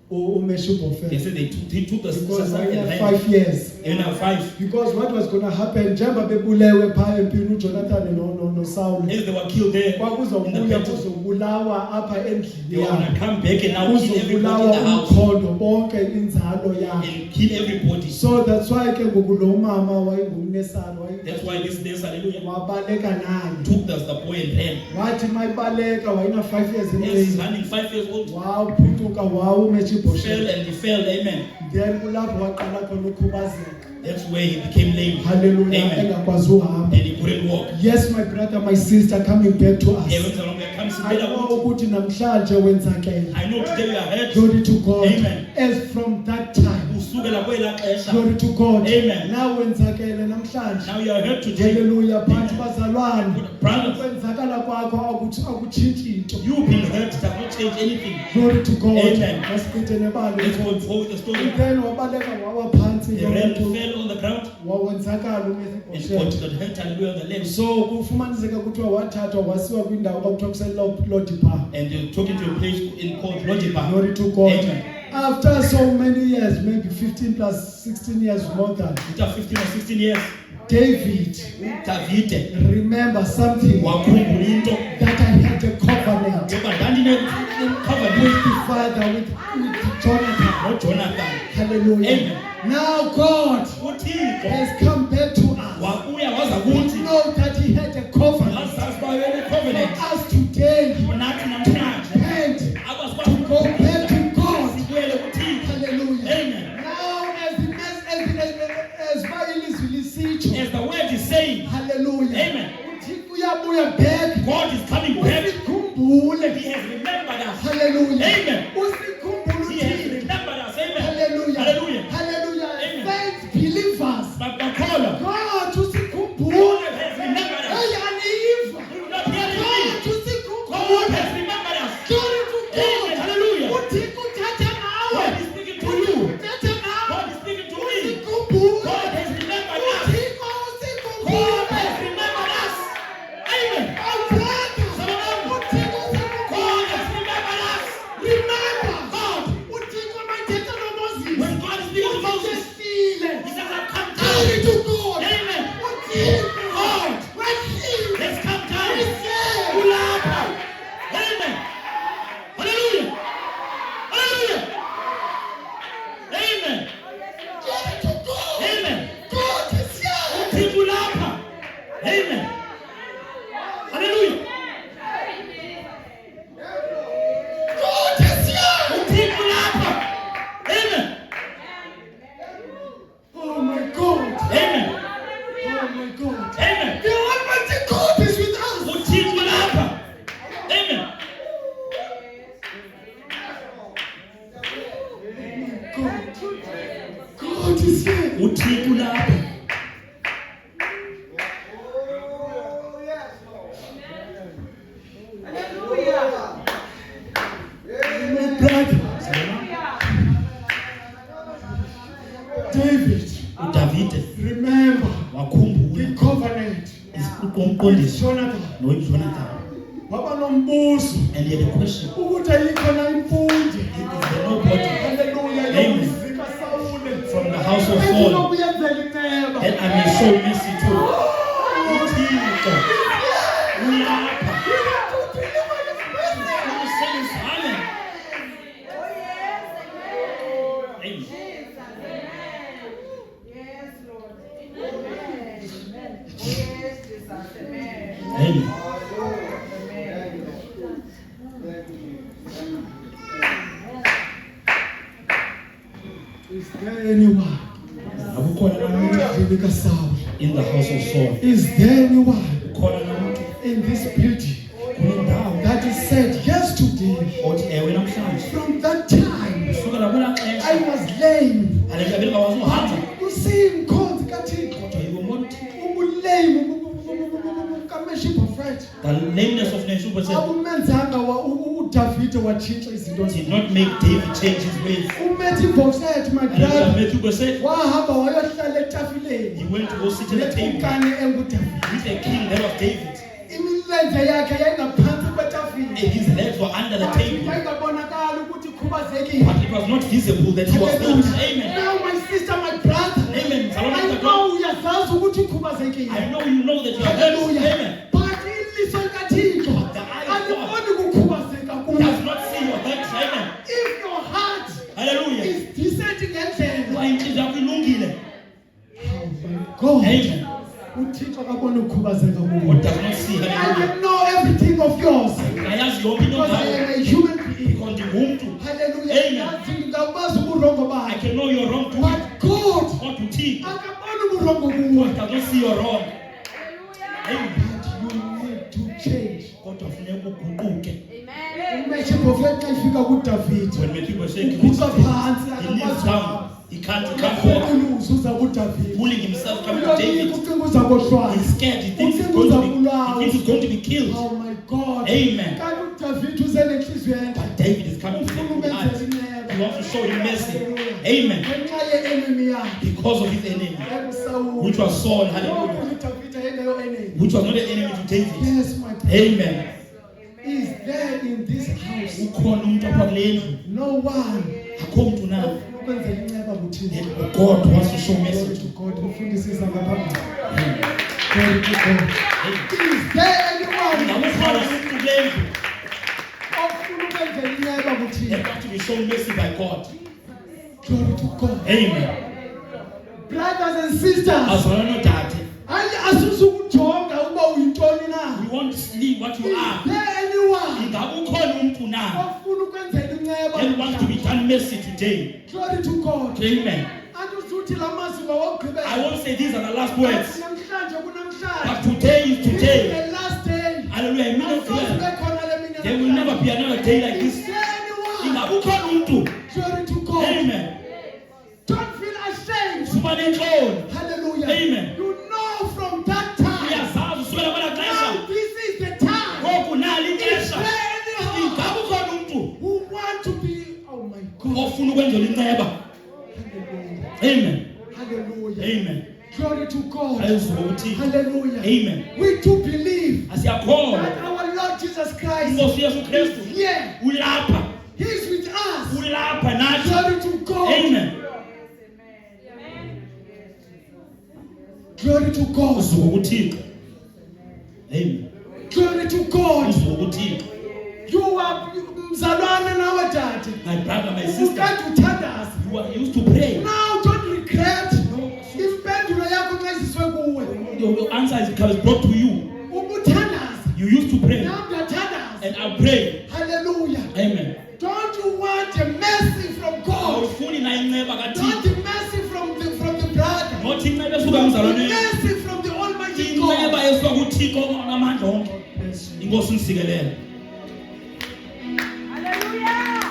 They uMephibosheth said he took the because son and wayena ran. 5 years. In 5. Because what was going to happen njengoba bebulewe phaa empini uJonathan noSaul As they were killed there in the kwakuzobuya battle, kuzobulawa apha they endlini were going yakhe. to come back and now kill everybody in Kuzobulawa the house umkhondo bonke inzalo yakhe. and kill everybody. So that's why ke ngoku lo mama wayengumnesana That's why this nurse, hallelujah, wabaleka naye. took the boy and ran. Wathi mayibaleka wayena 5 years As he's empini. running 5 years old, Wawuphucuka he wawuMephibosheth. fell and he fell. Amen. Then kulapho waqala khona ukhubazeka. That's where he became lame. Hallelujah. Amen. Engakwazi uhamba. And he couldn't walk. Yes, my brother, my sister, coming back to us. Yeah, when Salome comes to I know ukuthi namhlanje wenzakele. I know today you are hurt. Glory to God. Amen. As from that time. Kusukela kwela xesha. Glory to God. Amen. Now wenzakele namhlanje. Now you are hurt today. Hallelujah. Phansi bazalwane. Brothers, Kwenzakala kwakho akutshintshi into. you being hurt does not change anything. Glory to God. Amen. Masichithe nebali. Let's go with the story. Then wabaleka wawa phansi. He ran, fell on the ground, Wawenzakala and uMephibosheth. got hurt, hallelujah, on the legs. So kufumaniseka kuthiwa wathathwa wasiwa kwindawo kwakuthiwa kuseLodibar. And they took him to a place called Lodibar. Glory to God. Amen. After so many years, maybe 15 plus 16 years more than After 15 or 16 years, David, David remember something wakhumbula into that I had a covenant yoba ndandine with covenant the Father, with Jonathan. noJonathan. Hallelujah. Amen. Now God uThixo has come back to us. wabuya waza We kuthi know that He had a covenant wazazi uba wena for covenant us today. nathi namhlanje And abazikwazi go back to God. sibuyele kuThixo. Hallelujah. Amen. Now, as ilizwi lisitsho, As the word is saying, hallelujah. Amen. uThixo uyabuya back. God is coming back. Usikhumbule. He has remembered us. Hallelujah. Amen. Usikhumbule He has uThixo. remembered us. Amen. Hallelujah. Hallelujah. Hallelujah. Amen. Saints, believers. Bakholwa. God God usikhumbule. has remembered us. Hey, aniva. You will not hear God me. God usikhumbule. has remembered us. Glory to Amen. God. Hallelujah. uThixo uthatha nawe. God is speaking to you. Uthatha nawe. God is speaking to me. Usikhumbule. God has remembered us. uThixo God usikhumbule. has remembered us. Amen. Our brother. Solomon. uThixo usikhumbule. God has remembered us. Remember brother. David, uDavide remember wakhumbula the covenant isiqonqondiso Jonathan. noJonathan, Baba nombuzo and he had a question. ukuthi ayikhona imfundi. Is there nobody Hallelujah. Amen. Yokuzika Saul. from the house of Saul Ezinokuyenzela inceba. that I may show mercy to? uThixo ulapha usemzame. Amen. Amen. Is there anyone Akukhona nomuntu Zika Saul? in the house of Saul. Is there anyone Khona nomuntu in this building kule ndawo that is said yesterday? othi ewe namhlanje From that time, kusukela kulaa I xesha was lame. alekabeli kawazi uhamba You see, inkonzi kaThixo, kodwa yibomonti. ubulame kaMeshibhofet The lameness of Mephibosheth awumenzanga uDavide watshintsha izinto did not make David change his ways. uMeshibhofet, my And brother, Mephibosheth, wahamba wayohlala he etafileni went to go sit at the table nekukane enguDavide. with a king that was David. Imilenze yakhe yayingaphansi kwetafile. His legs were under the table, Yayingabonakali ukuthi ukhubazekile. but it was not visible that he was hurt. Amen. Now my sister, my brother, Amen. I know uyazazi ukuthi ukhubazekile. I know you know that you are hurt. Hallelujah. Amen. But ilizwe likaThixo The eye of God aliboni ukukhubazeka kuwe. does not see your hurt. Amen. If your heart Hallelujah. is decent ngendlela. Kwa inhliziyo yakho ilungile. Oh my God. Amen. uThixo akaboni ukukhubazeka God kuwe. does not see. I Hallelujah. can know everything of yours Ayazi yonke into because I ngawe. am a human being. Because ndingumntu. Hallelujah. Amen. Yazi ngawubazi uburongo I bakhe. can know your wrong too. But God What to teach. akaboni uburongo kuwe. God does not see your wrong. Amen. But you need to change. Kodwa funeka uguquke. uMeshibhofet xa ifika kuDavide When Mephibosheth uguqa phansi he leaves akakwazi down, he can't walk. uluza uza kuDavide. Pulling himself coming to Uyoyika David. ucinga uza kohlwaya. He's scared. He thinks he's Ucinga going uza to be. bulawa. He thinks he's going to be killed. Oh my God. Amen. Kanti uDavide uze nenhliziyo enhle. But David is coming to Ufuna him. umenzela He inceba. wants to show him mercy. Amen. Ngenxa ye-enemy yakhe. Because of his enemy, yakuSawuli. which was Saul. Lokhu Hallelujah. uDavide ayengeyo enemy. Which was not an enemy to David. Yes, my brother. Amen. Is there in this house Ukhona umuntu apha kule ndlu. no one Akho mntu na. ukwenzela inceba kuThixo? And God wants to show Glory mercy to to. God. Ufundisisa ngaphambili. Amen. Glory to God. Amen. Is there anyone Ngabukhona umuntu kule ndlu ofuna ukwenzela inceba that kuThixo? wants to be shown mercy by God. Glory to God. Amen. Brothers and sisters, Azwana nodade. hayi asusukujonga uba uyintoni na. We want to see what you Is are. there anyone Ingabe ukhona umuntu na ofuna ukwenzela inceba? that wants to be done mercy today. Glory to God. Amen. Anduzuthi la mazwi I ngawogqibela. won't say these are the last words, Namhlanje kunamhlanje. but today is This is today. the last day. Hallelujah. Imini Asoze yokugqibela. kube khona le mina There will never be another day like Is this. there anyone? Ingabe ukhona umuntu. Glory to God. Amen. Don't feel ashamed. Suba nenhloni. Hallelujah. Amen. You know from that time. Uyazazi usukela kwela Now xesha. this is the time. Ngoku nali Is there ixesha. anyone Ingabe ukhona umuntu who want to be? Oh my God. ofuna ukwenzelwa inceba. Hallelujah. Amen. Hallelujah. Amen. Glory to God. Ayizwa uthixo. Hallelujah. Amen. We do believe that Asiyakholwa. our Lord Jesus Christ Inkosi Yesu Kristu is here. ulapha. He is with us. Ulapha nathi. Glory to God. Amen. Glory to God. Uzwa uthixo. Amen. Glory to God. Uzwa uthixo. You are mzalwane nawe dade. My brother, my sister, Ukade uthandaza. you are used to pray. Now don't regret. Impendulo yakho xa iziswe kuwe. Your answer is brought to you. Ubuthandaza. You used to pray. Now uyathandaza. And I pray. Hallelujah. Amen. Don't you want a mercy from God? Awufuni na inceba Not kaThixo. a mercy from the brother. Not inceba esuka A emzalwaneni. mercy from the Almighty Inceba God. esuka kuThixo onamandla onke. Inkosi nisikelele. Hallelujah.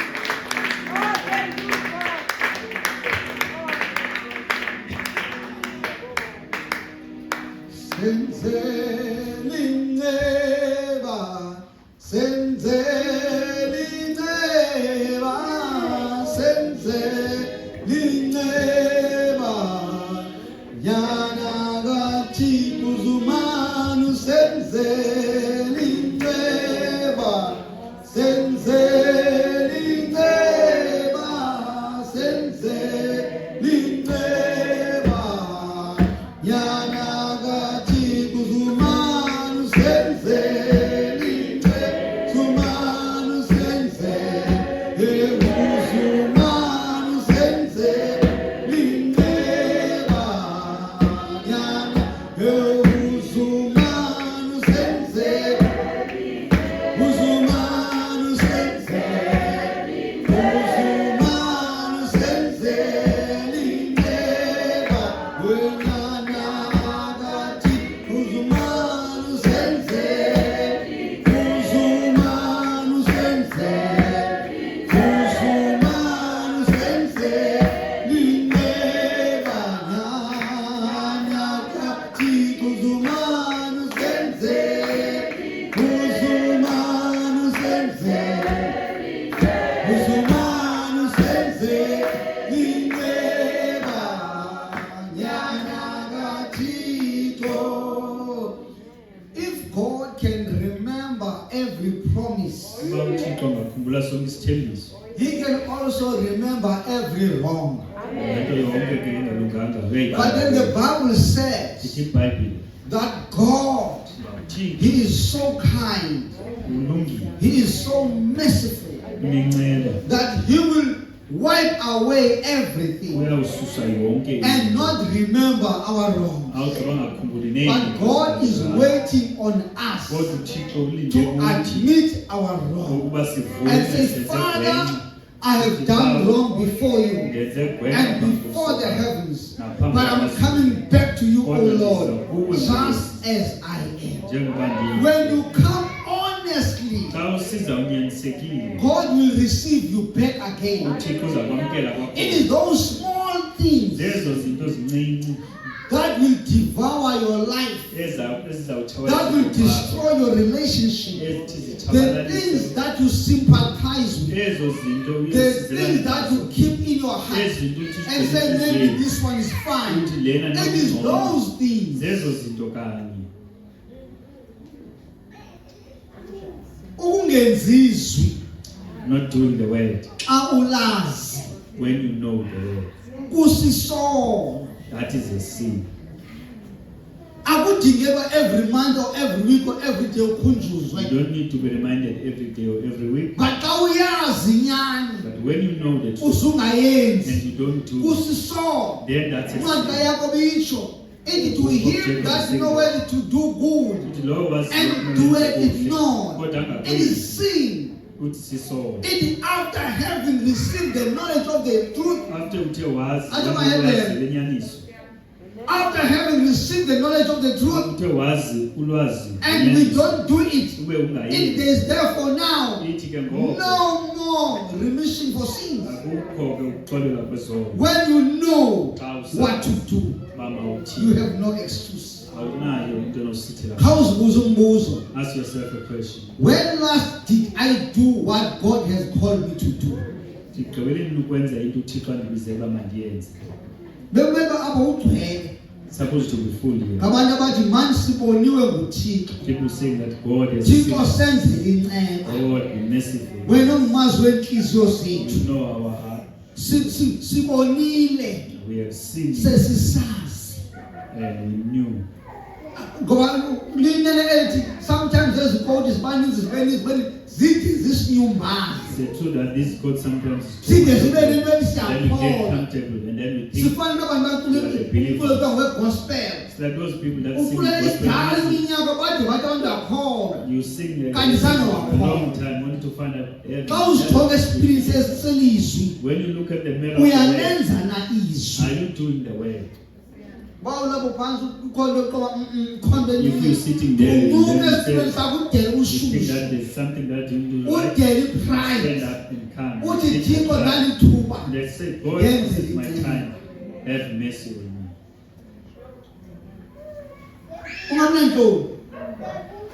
Oh, thank you, God. Senzele inceba, senzele inceba. linceba senze linceba nyana kathi kuzumanu senze linceba senze linceba senze linceba nyana kathi kuzumanu senze linceba senze kuzumanu senze linceba nyana kuzumanu senze kuzumanu senze kuzumanu senze linceba wenana kathi kuzumanu senze kuzumanu senze kuzumanu senze linceba nyana kathi kuzumanu senze kuzumanu senze kuzumanu senze linceba nyana kathixo. If God can remember every promise, Uma uThixo angakhumbula sonke isithembiso, He can also remember every wrong. lento yonke ke engalunganga But then the Bible says ithi iBhayibhile that God, uThixo He is so kind, ulungile, He is so merciful, unenceba, that He will wipe away everything uyawususa yonke and not remember our wrongs. awuthi bangakhumbuli But God is waiting on us kodwa uThixo ulinde to kuthi admit our wrong ukuba sivume and say, Father, I have done wrong before you and before the heavens, but I'm coming back to you, O Lord, just as I am. njengoba ndiye. When you come honestly, Xa usiza unyanisekile, God will receive you back again. uThixo uzakwamkela It is kwakhona. those small things Lezo zinto zincinci that will devour your life, ezizawuthawela that will ubomi bakho, destroy your relationship. ezithi The zitshabalalise things that you sympathize with, ezo zinto the things that you keep in your heart ezinto uthi and say, maybe this one is fine. uthi lena It is those things. zezo zinto kanye Ukungenzizwi not doing the word xa ulazi when you know the word, kusisono. that is a sin. Akudingeka every month or every week or every day You ukhunjuzwe. don't need to be reminded every day or every week, But xa uyazi nyani but when you know the truth and usungayenzi you don't do, kusisono. then that's a Incwadi sin. kaYakobe itsho ithi to him that knoweth to do good Uthi lowo waziyo and ukunwenza doeth it okuhle, not, kodwa it angakwenzi, is sin. uthi sisono. It is after having received the knowledge of the truth, After uthe wazi Athi wazi mayelele. lenyaniso, after having received the knowledge of the truth, uthe wazi ulwazi and we lenyaniso, don't do it, ube it ungayenzi, is therefore now ithi ke ngoko no more remission for sins. akukho ke ukuxolela kwezono. When you know what to do, Mama you uthi have no excuse. awunayo into enosithela. Khawuzibuza umbuzo. Ask yourself a question. When last did I do what God has called me to do? Ndigqibeleni ukwenza into uThixo andibizele uba mandiyenze. Bekumele apha ugcwele. Supposed to be full here. Ngabantu abathi manje siboniwe nguThixo. People saying that God has Thixo seen, senzele inceba. God be merciful. Wena ungumazi wenhliziyo zethu. You know our heart. Sibonile, We have seen sesisazi. and we knew. Ngoba linene elithi sometimes ezikoti zibaninzi zithi zisinyumbazi. It's true that this God sometimes Side zibe nento then we get elisiyakholwa. comfortable and then we think Sifana nabantu baculeka ngegospel. it's like those people that sing Ukhulele gospel idala music. iminyaka bade bathi abantu akholwa. You sing a Kanti sana a wakholwa. long time only to find out Xa uzijonga esipilini selizwi, when you look at the mirror of the word, uyalenza na izwi. are you doing the word? Bawulapho phansi ukhondo qoba khombe If you're sitting there and umuntu then esipilini you sakudela think ushushu. that there's something that you do right, Udela stand ipride. up and come. Uthi Take Thixo the time. nalithuba. They say, God, Yenze this is my into. time. Have mercy on me. Ungamnantoni?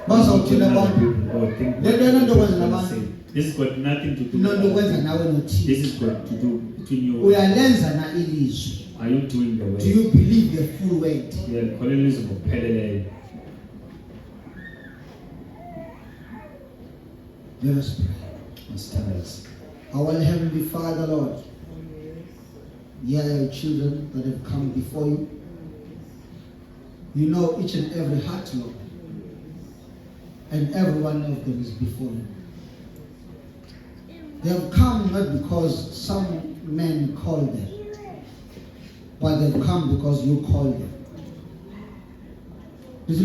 Bazawuthina abantu. People, God, think Le nto what nto people kwenza are nabantu. saying. This has got nothing to do nokwenza with nawe that. nothixo. This is got to do between you. Uyalenza na ilizwi. Are you doing the Do way? you believe the full word? Uyalikhulelisa ngokupheleleyo. Let us pray. Masithandaze. Our Heavenly Father, Lord, here are your children that have come before you. You know each and every heart, Lord, and every one of them is before you. They have come not because some men called them, but they've come because you called them. It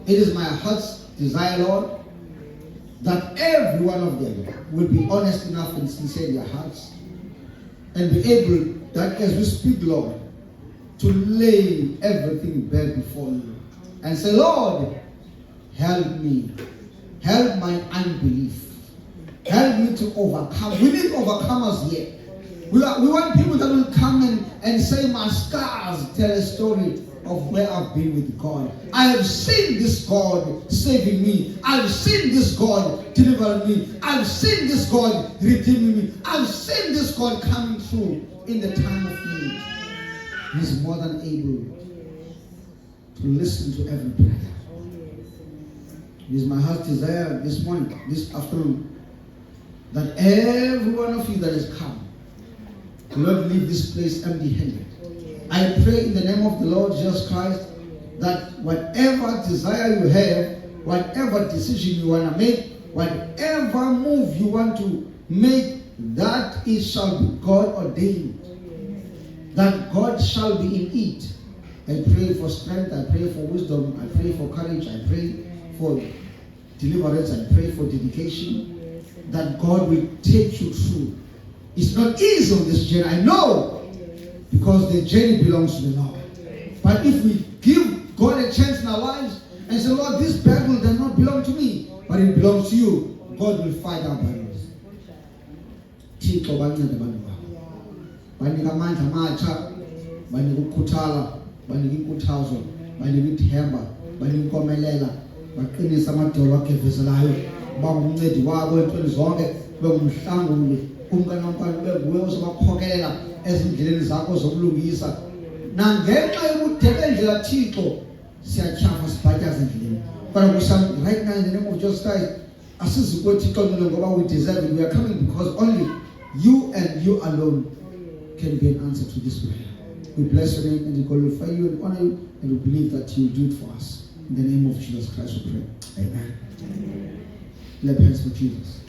is my heart's desire, Lord, that every one of them will be honest enough and sincere in their hearts and be able, that as we speak, Lord, to lay everything bare before you and say, Lord, help me. Help my unbelief. Help me to overcome. We need overcomers here. We want people that will come and say, my scars tell a story of where I've been with God. I have seen this God saving me. I've seen this God delivering me. I've seen this God redeeming me. I've seen this God coming through in the time of need. He's more than able to listen to every prayer. It is my heart's desire this morning, this afternoon, that every one of you that has come will not leave this place empty-handed. I pray in the name of the Lord Jesus Christ that whatever desire you have, whatever decision you want to make, whatever move you want to make, that it shall be God ordained. That God shall be in it. I pray for strength, I pray for wisdom, I pray for courage, I pray for deliverance, I pray for dedication, that God will take you through. It's not easy on this journey, I know, because the journey belongs to the Lord. But if we give God a chance in our lives and say, Lord, this battle does not belong to me, but it belongs to you, God will fight our battles. Thixo bancede abantu bakho. Banika amandla amatsha, banika ukukhuthala, banika inkuthazo, banika ithemba, banika inkomelela, baqinise amadolo agevezelayo, bangumncedi wabo entweni zonke, bengumhlanguli, kumkanonkani benguwe ozobakhokelela ezindleleni zakho zokulungisa. Nangenxa yokudebendlela Thixo, siyatyhafa sibhatyaza endleleni. But right now in the name of Jesus Christ, asizi kuthi Thixo ngoba we deserve it. We are coming because only you and you alone can be an answer to this prayer. We bless your name and we glorify you and honor you, and we believe that you will do it for us. In the name of Jesus Christ we pray. Amen. Clap hands for Jesus.